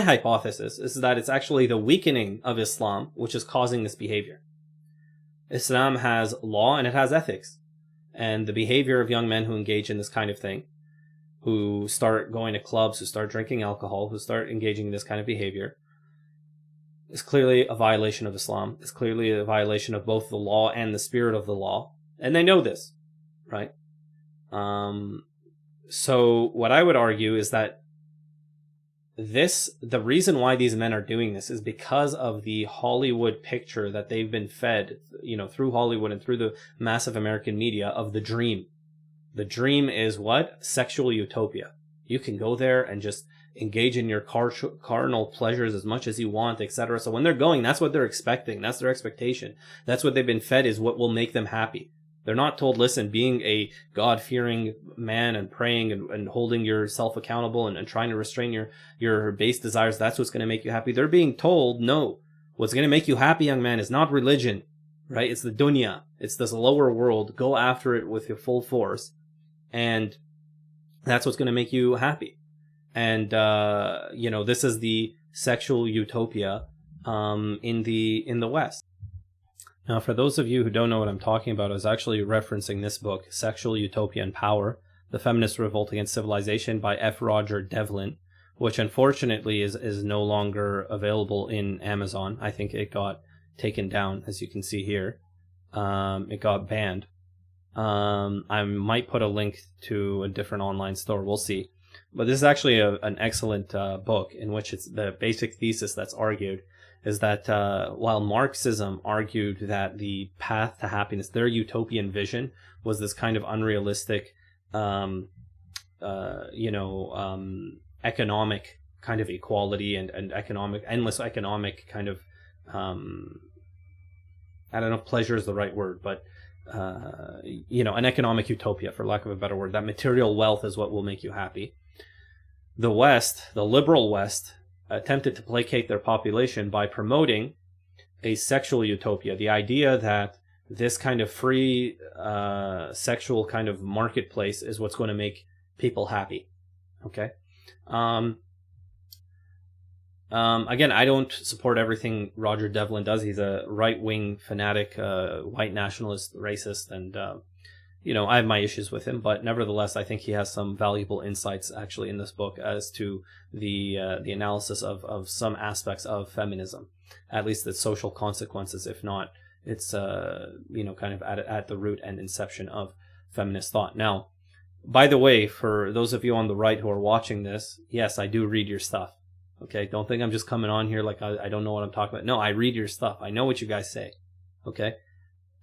hypothesis is that it's actually the weakening of Islam which is causing this behavior. Islam has law and it has ethics. And the behavior of young men who engage in this kind of thing, who start going to clubs, who start drinking alcohol, who start engaging in this kind of behavior, is clearly a violation of Islam. It's clearly a violation of both the law and the spirit of the law. And they know this, right? So what I would argue is that the reason why these men are doing this is because of the Hollywood picture that they've been fed, you know, through Hollywood and through the massive American media of the dream. The dream is what? Sexual utopia. You can go there and just engage in your carnal pleasures as much as you want, etc. So when they're going, that's what they're expecting. That's their expectation. That's what they've been fed, is what will make them happy. They're not told, listen, being a God-fearing man and praying and holding yourself accountable and trying to restrain your base desires, that's what's going to make you happy. They're being told, no, what's going to make you happy, young man, is not religion, right? It's the dunya. It's this lower world. Go after it with your full force. And that's what's going to make you happy. And, this is the sexual utopia in the West. Now, for those of you who don't know what I'm talking about, I was actually referencing this book, Sexual Utopia and Power, The Feminist Revolt Against Civilization by F. Roger Devlin, which unfortunately is no longer available in Amazon. I think it got taken down, as you can see here. It got banned. I might put a link to a different online store. We'll see. But this is actually an excellent book in which it's the basic thesis that's argued is that while Marxism argued that the path to happiness, their utopian vision, was this kind of unrealistic, economic kind of equality and endless economic kind of, I don't know if pleasure is the right word, but, an economic utopia, for lack of a better word, that material wealth is what will make you happy. The West, the liberal West, attempted to placate their population by promoting a sexual utopia, the idea that this kind of free sexual kind of marketplace is what's going to make people happy. Okay. Again, I don't support everything Roger Devlin does. He's a right-wing fanatic, white nationalist, racist, and I have my issues with him, but nevertheless, I think he has some valuable insights actually in this book as to the analysis of some aspects of feminism, at least its social consequences, if not its kind of at the root and inception of feminist thought. Now, by the way, for those of you on the right who are watching this, yes, I do read your stuff. Okay, don't think I'm just coming on here like I don't know what I'm talking about. No, I read your stuff. I know what you guys say. Okay.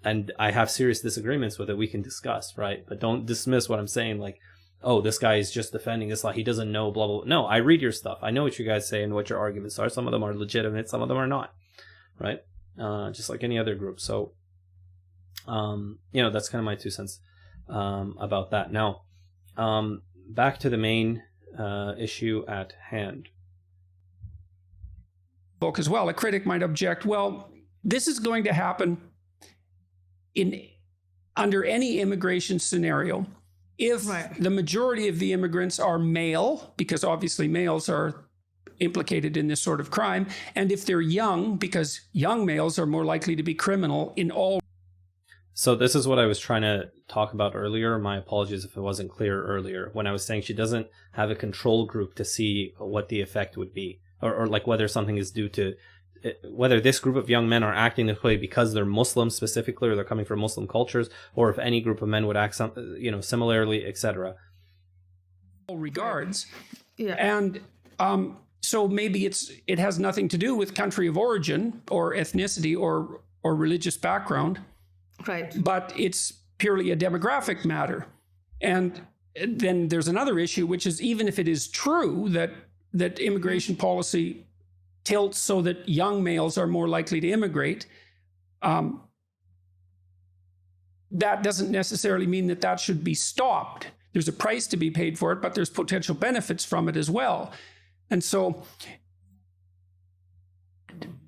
And I have serious disagreements with it. We can discuss, right? But don't dismiss what I'm saying like, oh, this guy is just defending Islam. He doesn't know, blah, blah, blah. No, I read your stuff. I know what you guys say and what your arguments are. Some of them are legitimate. Some of them are not, right? Just like any other group. So, that's kind of my 2 cents about that. Now, back to the main issue at hand. Book as well. A critic might object, well, this is going to happen under any immigration scenario, if the majority of the immigrants are male, because obviously males are implicated in this sort of crime. And if they're young, because young males are more likely to be criminal in all. So this is what I was trying to talk about earlier. My apologies if it wasn't clear earlier when I was saying she doesn't have a control group to see what the effect would be, or like whether something is due to, whether this group of young men are acting this way because they're Muslim specifically, or they're coming from Muslim cultures, or if any group of men would act similarly, etc. All regards. Yeah. And so maybe it has nothing to do with country of origin or ethnicity or religious background. Right. But it's purely a demographic matter. And then there's another issue, which is even if it is true that immigration policy tilts so that young males are more likely to immigrate, that doesn't necessarily mean that should be stopped. There's a price to be paid for it, but there's potential benefits from it as well. And so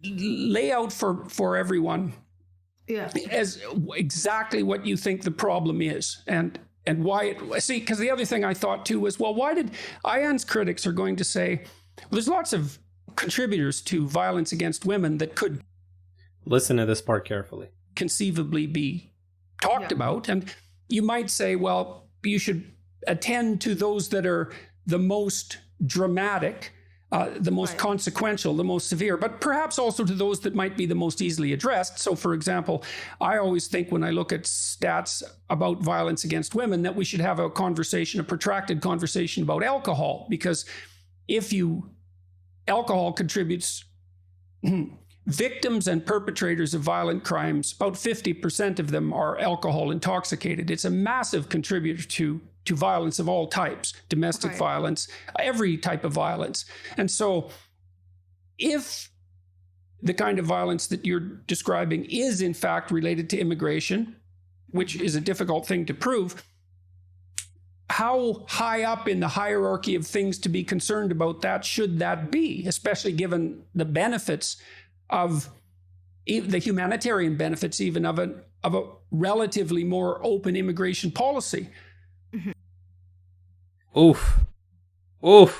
lay out for everyone as exactly what you think the problem is and why it, see, because the other thing I thought too was, well, why did Ayaan's critics are going to say, well, there's lots of contributors to violence against women that could listen to this part carefully, conceivably be talked about. And you might say, well, you should attend to those that are the most dramatic, the most consequential, the most severe, but perhaps also to those that might be the most easily addressed. So, for example, I always think when I look at stats about violence against women that we should have a protracted conversation about alcohol, because alcohol contributes, victims and perpetrators of violent crimes, about 50% of them are alcohol intoxicated. It's a massive contributor to violence of all types, domestic violence, every type of violence. And so if the kind of violence that you're describing is in fact related to immigration, which is a difficult thing to prove, how high up in the hierarchy of things to be concerned about that should that be, especially given the benefits of the humanitarian benefits even of a relatively more open immigration policy? Oof. I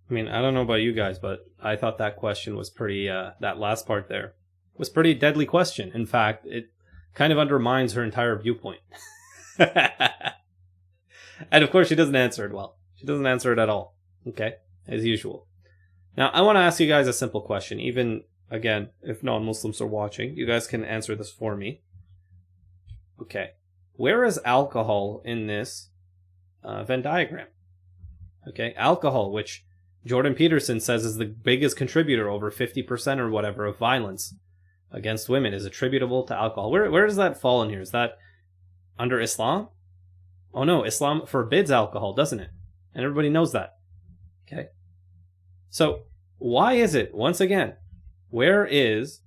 mean, I don't know about you guys, but I thought that question was pretty, that last part there was pretty deadly question. In fact, it kind of undermines her entire viewpoint. And of course, she doesn't answer it well. She doesn't answer it at all. Okay? As usual. Now, I want to ask you guys a simple question. Even, again, if non-Muslims are watching, you guys can answer this for me. Okay. Where is alcohol in this Venn diagram? Okay, alcohol, which Jordan Peterson says is the biggest contributor, over 50% or whatever, of violence against women is attributable to alcohol. Where does that fall in here? Is that under Islam? Oh no, Islam forbids alcohol, doesn't it? And everybody knows that. Okay. So why is it, once again, where is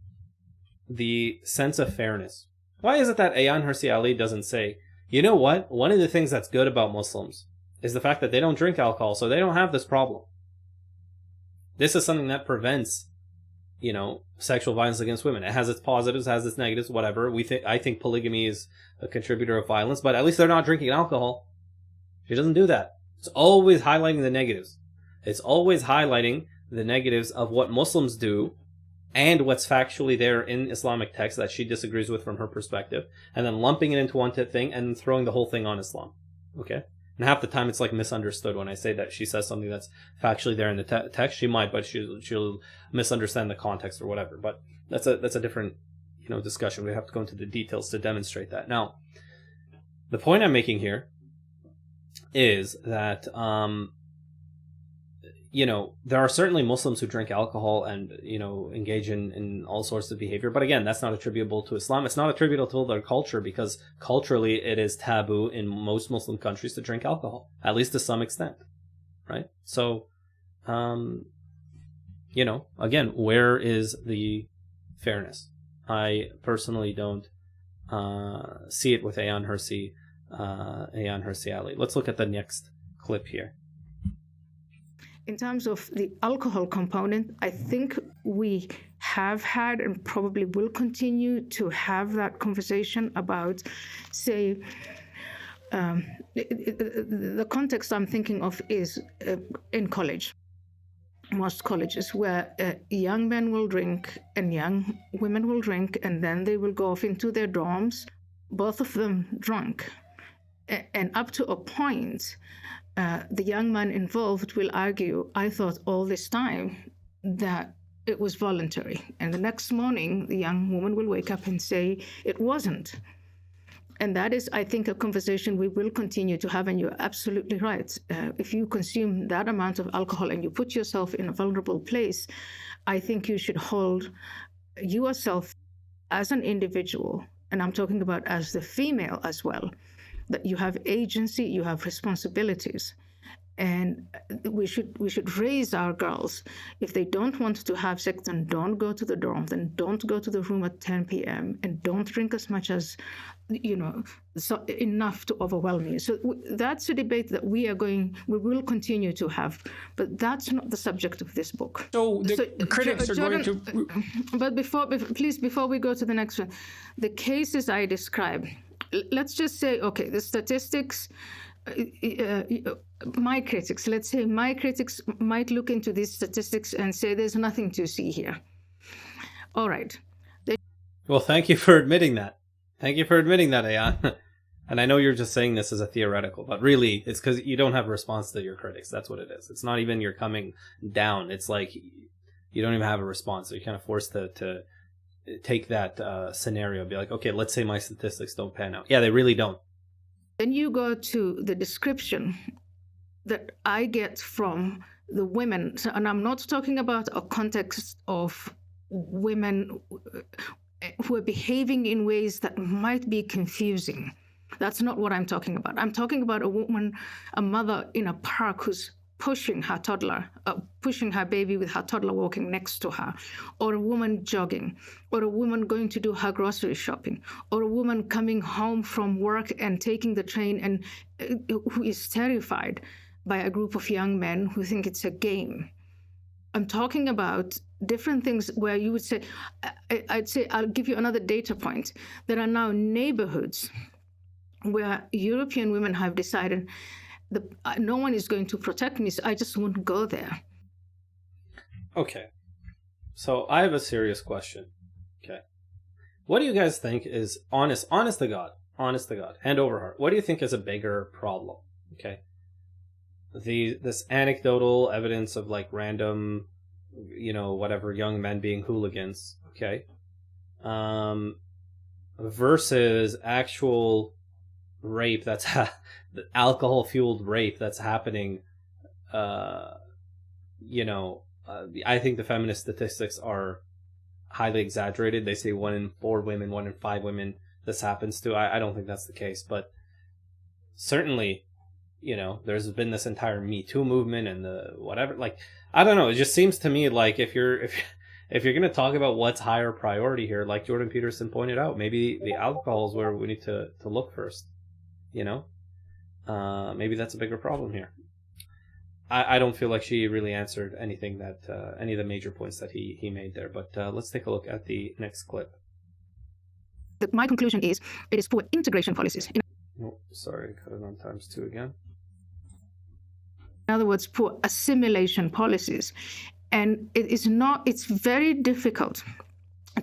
the sense of fairness? Why is it that Ayaan Hirsi Ali doesn't say, you know what? One of the things that's good about Muslims is the fact that they don't drink alcohol, so they don't have this problem. This is something that prevents, sexual violence against women. It has its positives, has its negatives, whatever. I think polygamy is a contributor of violence, but at least they're not drinking alcohol. She doesn't do that. It's always highlighting the negatives. It's always highlighting the negatives of what Muslims do and what's factually there in Islamic texts that she disagrees with from her perspective, and then lumping it into one thing and throwing the whole thing on Islam. Okay? And half the time it's like misunderstood when I say that she says something that's factually there in the text. She might, but she'll misunderstand the context or whatever. But that's a different discussion. We have to go into the details to demonstrate that. Now, the point I'm making here is that there are certainly Muslims who drink alcohol and, engage in all sorts of behavior. But again, that's not attributable to Islam. It's not attributable to their culture because culturally it is taboo in most Muslim countries to drink alcohol, at least to some extent. Right? So, again, where is the fairness? I personally don't see it with Ayaan Hirsi Ali. Let's look at the next clip here. In terms of the alcohol component, I think we have had and probably will continue to have that conversation about, say, the context I'm thinking of is in college. most colleges, where young men will drink and young women will drink, and then they will go off into their dorms, both of them drunk. And up to a point, the young man involved will argue, I thought all this time that it was voluntary. And the next morning, the young woman will wake up and say, it wasn't. And that is, I think, a conversation we will continue to have, and you're absolutely right. If you consume that amount of alcohol and you put yourself in a vulnerable place, I think you should hold yourself as an individual, and I'm talking about as the female as well, that you have agency, you have responsibilities. And we should raise our girls. If they don't want to have sex, then don't go to the dorm, then don't go to the room at 10 p.m. and don't drink as much as, so enough to overwhelm you. So that's a debate that we will continue to have, but that's not the subject of this book. So the critics are Jordan, going to... But before we go to the next one, the cases I describe, let's just say, okay, the statistics, my critics might look into these statistics and say there's nothing to see here. All right. Well, thank you for admitting that. Thank you for admitting that, Ayaan. And I know you're just saying this as a theoretical, but really it's because you don't have a response to your critics. That's what it is. It's not even you're coming down. It's like you don't even have a response. So you're kind of forced to take that scenario and be like, okay, let's say my statistics don't pan out. Yeah, they really don't. Then you go to the description that I get from the women, and I'm not talking about a context of women who are behaving in ways that might be confusing. That's not what I'm talking about. I'm talking about a woman, a mother in a park who's pushing her toddler, pushing her baby with her toddler walking next to her, or a woman jogging, or a woman going to do her grocery shopping, or a woman coming home from work and taking the train and who is terrified by a group of young men who think it's a game. I'm talking about different things where you would say, I'd say, I'll give you another data point. There are now neighborhoods where European women have decided no one is going to protect me, so I just won't go there. Okay. So I have a serious question. Okay. What do you guys think is honest to God, hand over heart, what do you think is a bigger problem? Okay. This anecdotal evidence of like random, whatever, young men being hooligans, okay, versus actual rape that's alcohol-fueled rape that's happening. I think the feminist statistics are highly exaggerated. They say 1 in 4 women, 1 in 5 women this happens to. I don't think that's the case, but certainly, there's been this entire Me Too movement and the whatever. Like, I don't know. It just seems to me like if you're going to talk about what's higher priority here, like Jordan Peterson pointed out, maybe the alcohol is where we need to look first. Maybe that's a bigger problem here. I don't feel like she really answered anything that any of the major points that he made there. But let's take a look at the next clip. My conclusion is it is poor integration policies. Sorry, cut it on ×2 again. In other words, poor assimilation policies. And it's very difficult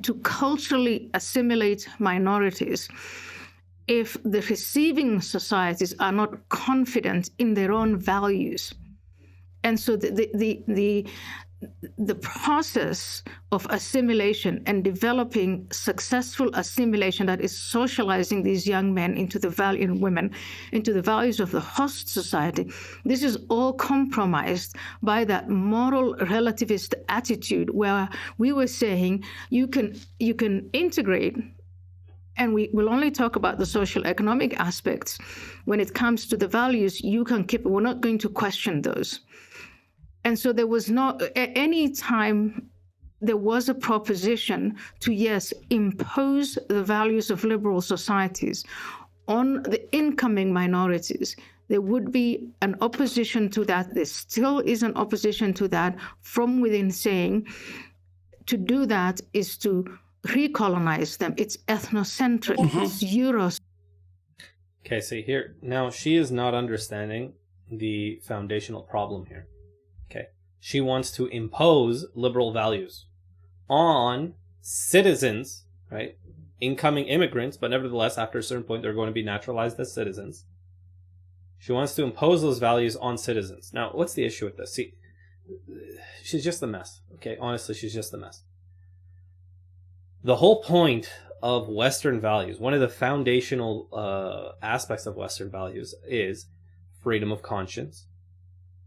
to culturally assimilate minorities if the receiving societies are not confident in their own values. And so the process of assimilation and developing successful assimilation that is socializing these young men into the value and women into the values of the host society, this is all compromised by that moral relativist attitude where we were saying you can integrate, and we will only talk about the social economic aspects. When it comes to the values, you can keep, we're not going to question those. And so there was no, any time there was a proposition to, yes, impose the values of liberal societies on the incoming minorities, there would be an opposition to that. There still is an opposition to that from within, saying to do that is to recolonize them. It's ethnocentric, it's Euros. Okay, see here, now she is not understanding the foundational problem here. Okay, she wants to impose liberal values on citizens, right? Incoming immigrants, but nevertheless, after a certain point, they're going to be naturalized as citizens. She wants to impose those values on citizens. Now, what's the issue with this? See, she's just a mess. Okay, honestly, she's just a mess. The whole point of Western values, one of the foundational aspects of Western values is freedom of conscience.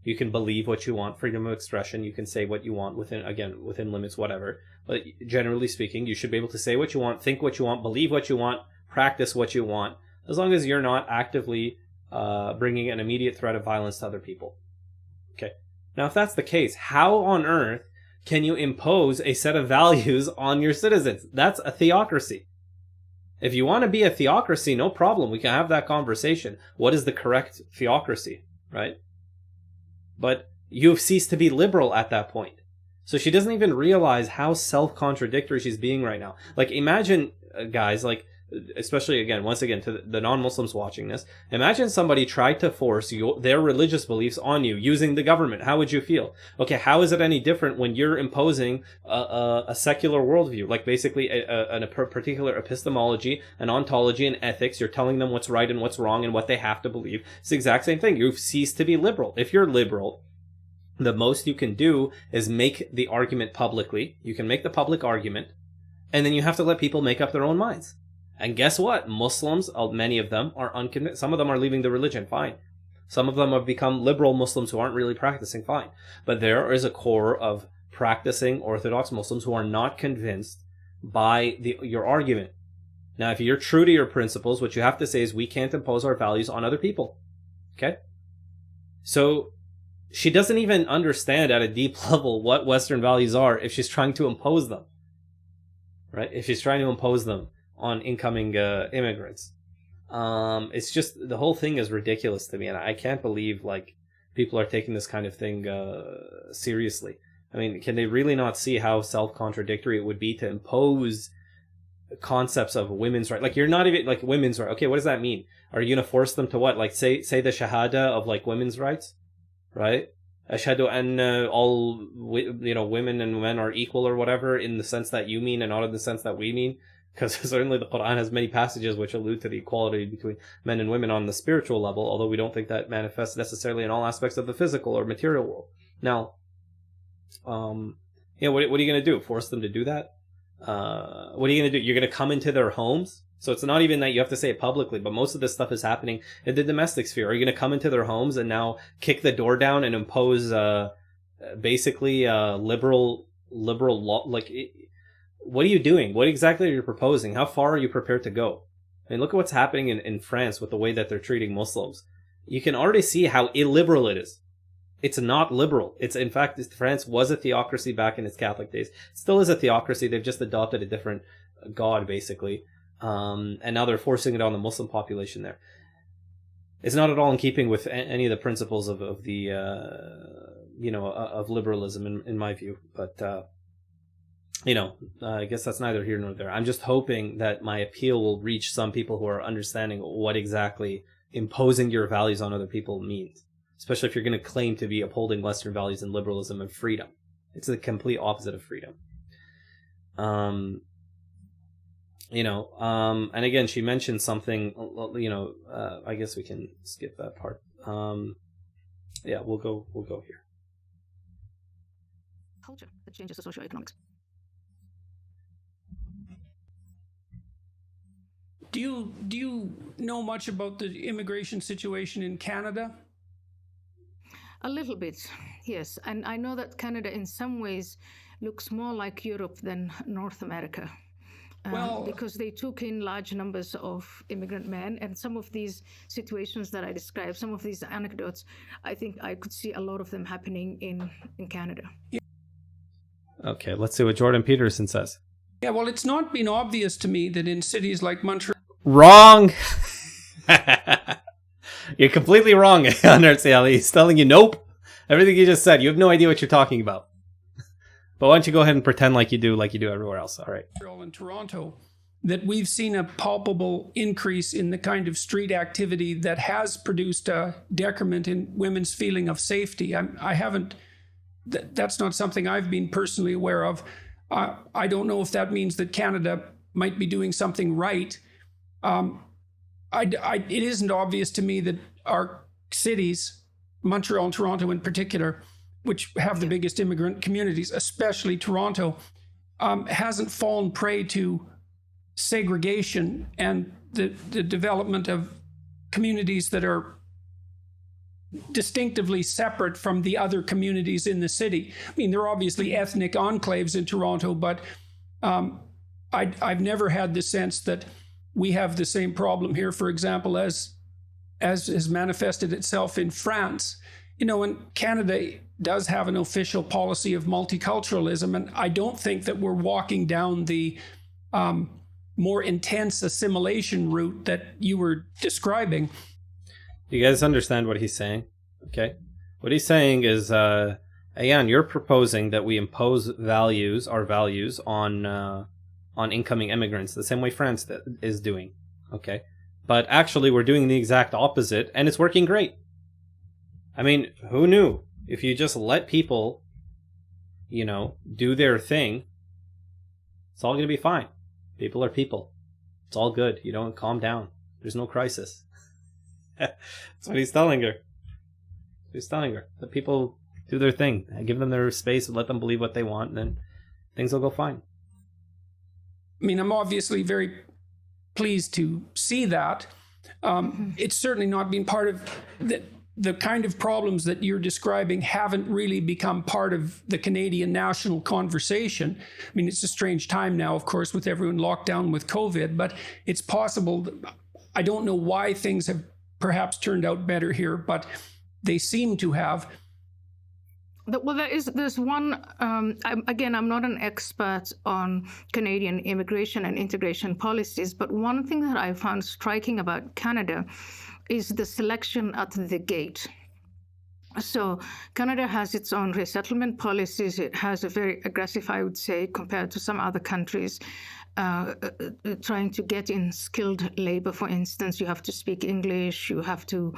You can believe what you want, freedom of expression. You can say what you want within limits, whatever. But generally speaking, you should be able to say what you want, think what you want, believe what you want, practice what you want, as long as you're not actively bringing an immediate threat of violence to other people. Okay. Now, if that's the case, how on earth can you impose a set of values on your citizens? That's a theocracy. If you want to be a theocracy, no problem. We can have that conversation. What is the correct theocracy, right? But you've ceased to be liberal at that point. So she doesn't even realize how self-contradictory she's being right now. Like, imagine, guys, like, especially, again, once again, to the non-Muslims watching this, imagine somebody tried to force their religious beliefs on you using the government. How would you feel? Okay, how is it any different when you're imposing a secular worldview? Like, basically, a particular epistemology, an ontology, and ethics. You're telling them what's right and what's wrong and what they have to believe. It's the exact same thing. You've ceased to be liberal. If you're liberal, the most you can do is make the argument publicly. You can make the public argument, and then you have to let people make up their own minds. And guess what? Muslims, many of them are unconvinced. Some of them are leaving the religion, fine. Some of them have become liberal Muslims who aren't really practicing, fine. But there is a core of practicing Orthodox Muslims who are not convinced by your argument. Now, if you're true to your principles, what you have to say is we can't impose our values on other people. Okay? So she doesn't even understand at a deep level what Western values are if she's trying to impose them. Right? If she's trying to impose them on incoming immigrants. It's just, the whole thing is ridiculous to me, and I can't believe like people are taking this kind of thing seriously. I mean, can they really not see how self-contradictory it would be to impose concepts of women's right? Like, you're not even, like, women's right. Okay, what does that mean? Are you gonna force them to what? Like, say the shahada of like women's rights, right? Ashhadu an all women and men are equal or whatever, in the sense that you mean and not in the sense that we mean. Because certainly the Quran has many passages which allude to the equality between men and women on the spiritual level, although we don't think that manifests necessarily in all aspects of the physical or material world. Now, what are you going to do? Force them to do that? What are you going to do? You're going to come into their homes? So it's not even that you have to say it publicly, but most of this stuff is happening in the domestic sphere. Are you going to come into their homes and now kick the door down and impose basically liberal law? Like, what are you doing? What exactly are you proposing? How far are you prepared to go? I mean, look at what's happening in France with the way that they're treating Muslims. You can already see how illiberal it is. It's not liberal. It's, in fact, France was a theocracy back in its Catholic days. It still is a theocracy. They've just adopted a different god, basically. And now they're forcing it on the Muslim population there. It's not at all in keeping with any of the principles of liberalism, in my view. But I guess that's neither here nor there. I'm just hoping that my appeal will reach some people who are understanding what exactly imposing your values on other people means, especially if you're going to claim to be upholding Western values and liberalism and freedom. It's the complete opposite of freedom. And again, she mentioned something, I guess we can skip that part. We'll go here. Culture that changes the socioeconomics. Do you know much about the immigration situation in Canada? A little bit, yes. And I know that Canada in some ways looks more like Europe than North America. Because they took in large numbers of immigrant men, and some of these situations that I described, some of these anecdotes, I think I could see a lot of them happening in Canada. Yeah. Okay, let's see what Jordan Peterson says. Yeah, well, it's not been obvious to me that in cities like Montreal... Wrong! You're completely wrong, Ayaan Hirsi Ali. He's telling you, nope. Everything you just said, you have no idea what you're talking about. But why don't you go ahead and pretend like you do everywhere else, all right? In Toronto, that we've seen a palpable increase in the kind of street activity that has produced a decrement in women's feeling of safety. I haven't that's not something I've been personally aware of. I don't know if that means that Canada might be doing something right. It isn't obvious to me that our cities, Montreal and Toronto in particular, which have the biggest immigrant communities, especially Toronto, hasn't fallen prey to segregation and the development of communities that are distinctively separate from the other communities in the city. I mean, there are obviously ethnic enclaves in Toronto, but I've never had the sense that we have the same problem here, for example, as has manifested itself in France. And Canada does have an official policy of multiculturalism, and I don't think that we're walking down the more intense assimilation route that you were describing. You guys understand what he's saying? Okay. What he's saying is, Ayaan, you're proposing that we impose our values on incoming immigrants, the same way France is doing. Okay. But actually, we're doing the exact opposite, and it's working great. I mean, who knew? If you just let people, do their thing, it's all going to be fine. People are people. It's all good. You don't calm down. There's no crisis. That's what he's telling her. He's telling her. Let people do their thing. Give them their space. Let them believe what they want, and then things will go fine. I mean, I'm obviously very pleased to see that. It's certainly not been part of the kind of problems that you're describing haven't really become part of the Canadian national conversation. I mean, it's a strange time now, of course, with everyone locked down with COVID, but it's possible. I don't know why things have perhaps turned out better here, but they seem to have. Well, there's one, again, I'm not an expert on Canadian immigration and integration policies, but one thing that I found striking about Canada is the selection at the gate. So Canada has its own resettlement policies. It has a very aggressive, I would say, compared to some other countries, trying to get in skilled labor. For instance, you have to speak English, you have to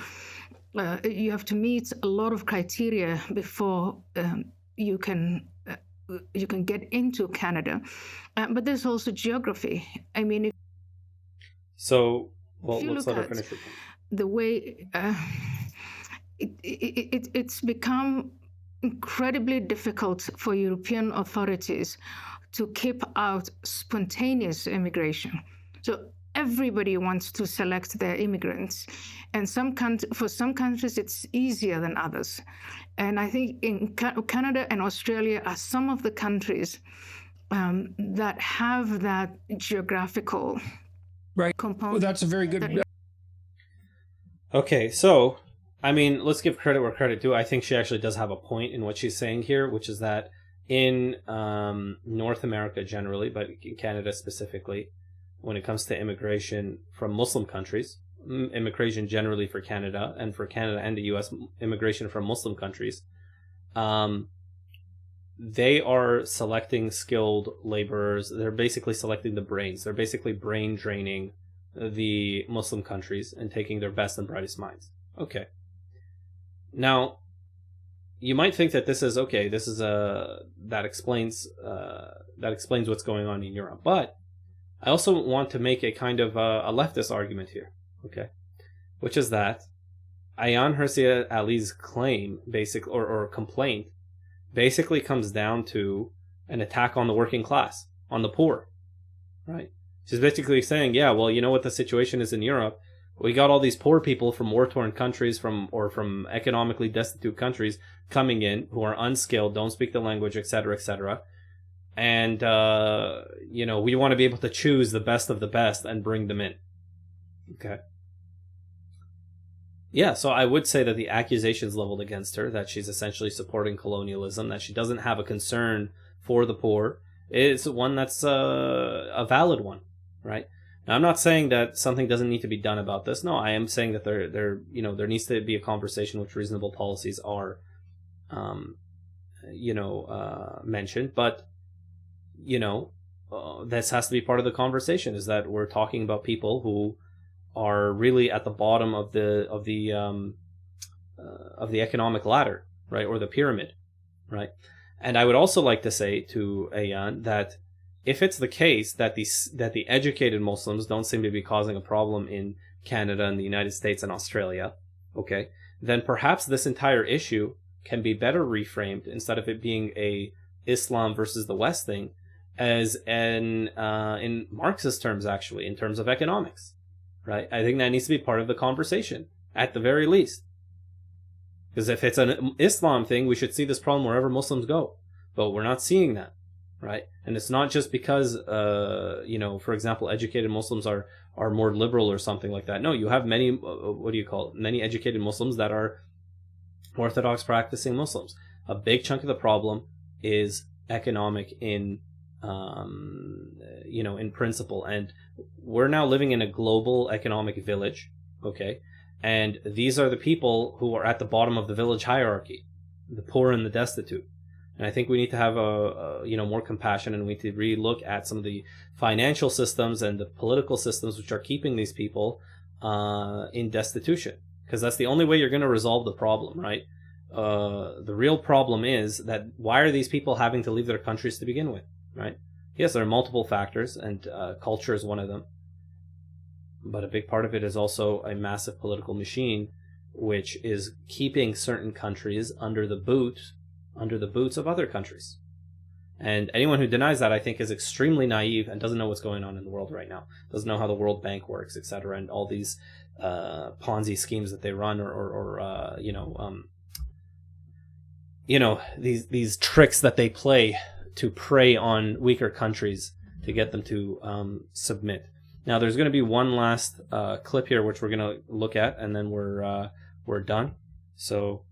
meet a lot of criteria before you can get into Canada. But there's also geography. I mean, let's let her finish her point. The way it's become incredibly difficult for European authorities to keep out spontaneous immigration. So everybody wants to select their immigrants, and for some countries it's easier than others. And I think in Canada and Australia are some of the countries that have that geographical component. Well, that's a very good. Okay, so I mean, let's give credit where credit due. I think she actually does have a point in what she's saying here, which is that in North America generally, but in Canada specifically, when it comes to immigration from Muslim countries, immigration generally for Canada and the U.S., immigration from Muslim countries, they are selecting skilled laborers. They're basically selecting the brains. They're basically brain draining the Muslim countries and taking their best and brightest minds. Okay. Now, you might think that this is okay. This is that explains what's going on in Europe. But I also want to make a kind of a leftist argument here, okay, which is that Ayaan Hirsi Ali's claim, or complaint, basically comes down to an attack on the working class, on the poor, right? She's basically saying, yeah, well, you know what the situation is in Europe. We got all these poor people from war-torn countries, from economically destitute countries coming in who are unskilled, don't speak the language, etc., etc. And, we want to be able to choose the best of the best and bring them in. Okay. Yeah, so I would say that the accusations leveled against her, that she's essentially supporting colonialism, that she doesn't have a concern for the poor, is one that's a valid one, right? Now, I'm not saying that something doesn't need to be done about this. No, I am saying that there needs to be a conversation which reasonable policies are, mentioned. But, this has to be part of the conversation, is that we're talking about people who are really at the bottom of the economic ladder, right, or the pyramid, right? And I would also like to say to Ayaan that if it's the case that the educated Muslims don't seem to be causing a problem in Canada and the United States and Australia, okay, then perhaps this entire issue can be better reframed, instead of it being a Islam versus the West thing, as in Marxist terms, actually, in terms of economics, right? I think that needs to be part of the conversation, at the very least. Because if it's an Islam thing, we should see this problem wherever Muslims go. But we're not seeing that, right? And it's not just because, for example, educated Muslims are more liberal or something like that. No, you have many, many educated Muslims that are Orthodox practicing Muslims. A big chunk of the problem is economic in principle. And we're now living in a global economic village, okay? And these are the people who are at the bottom of the village hierarchy, the poor and the destitute. And I think we need to have more compassion, and we need to really look at some of the financial systems and the political systems which are keeping these people in destitution, because that's the only way you're going to resolve the problem, right? The real problem is that why are these people having to leave their countries to begin with, right? Yes, there are multiple factors, and culture is one of them. But a big part of it is also a massive political machine, which is keeping certain countries under the boots of other countries. And anyone who denies that, I think, is extremely naive and doesn't know what's going on in the world right now. Doesn't know how the World Bank works, etc., and all these Ponzi schemes that they run, these tricks that they play to prey on weaker countries to get them to submit. Now, there's going to be one last clip here, which we're going to look at, and then we're done. So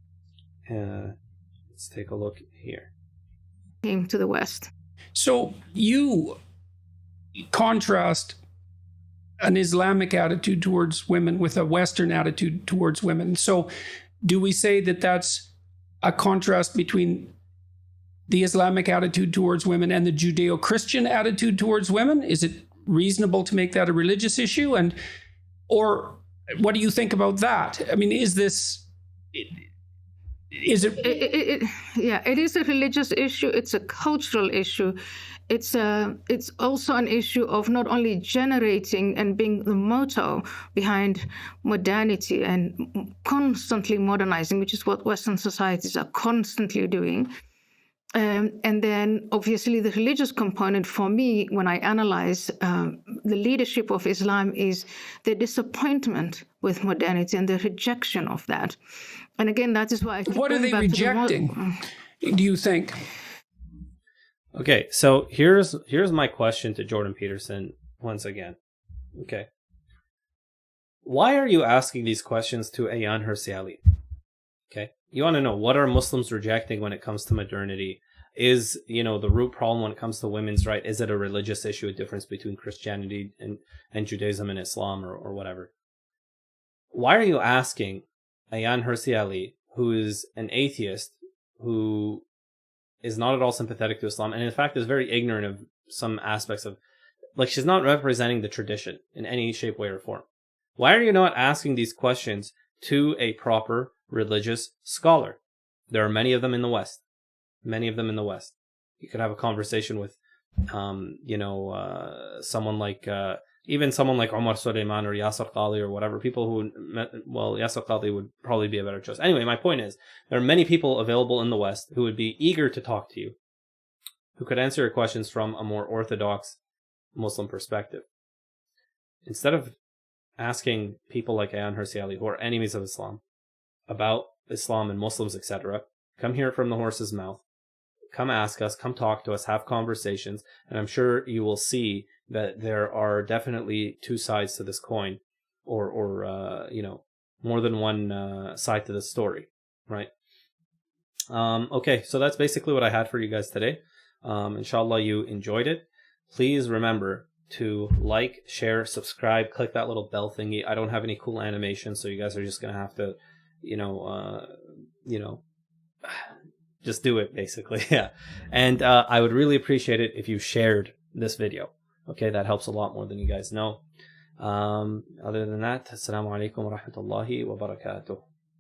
let's take a look here. Came to the West. So you contrast an Islamic attitude towards women with a Western attitude towards women. So do we say that that's a contrast between the Islamic attitude towards women and the Judeo-Christian attitude towards women? Is it reasonable to make that a religious issue? Or what do you think about that? I mean, is it is a religious issue. It's a cultural issue. It's also an issue of not only generating and being the motto behind modernity and constantly modernizing, which is what Western societies are constantly doing. And then obviously the religious component for me, when I analyze the leadership of Islam, is the disappointment with modernity and the rejection of that. And again, that is why I keep What are they rejecting, do you think? Okay, so here's my question to Jordan Peterson once again. Okay. Why are you asking these questions to Ayaan Hirsi Ali? Okay. You want to know, what are Muslims rejecting when it comes to modernity? Is, the root problem when it comes to women's right? Is it a religious issue, a difference between Christianity and Judaism and Islam or whatever? Why are you asking Ayaan Hirsi Ali, who is an atheist, who is not at all sympathetic to Islam, and in fact is very ignorant of some aspects of, she's not representing the tradition in any shape, way, or form. Why are you not asking these questions to a proper religious scholar? There are many of them in the West. Many of them in the West. You could have a conversation with, someone like, even someone like Omar Suleiman or Yasser Qali or whatever, people who, Yasser Qali would probably be a better choice. Anyway, my point is, there are many people available in the West who would be eager to talk to you, who could answer your questions from a more orthodox Muslim perspective. Instead of asking people like Ayaan Hirsi Ali, who are enemies of Islam, about Islam and Muslims, etc., come hear it from the horse's mouth. Come ask us, come talk to us, have conversations, and I'm sure you will see that there are definitely two sides to this coin, or more than one side to this story, right? Okay, so that's basically what I had for you guys today. Inshallah, you enjoyed it. Please remember to like, share, subscribe, click that little bell thingy. I don't have any cool animations, so you guys are just gonna have to, just do it, basically. Yeah. And I would really appreciate it if you shared this video. Okay, that helps a lot more than you guys know. Other than that, assalamu alaikum wa rahmatullahi wa barakatuh.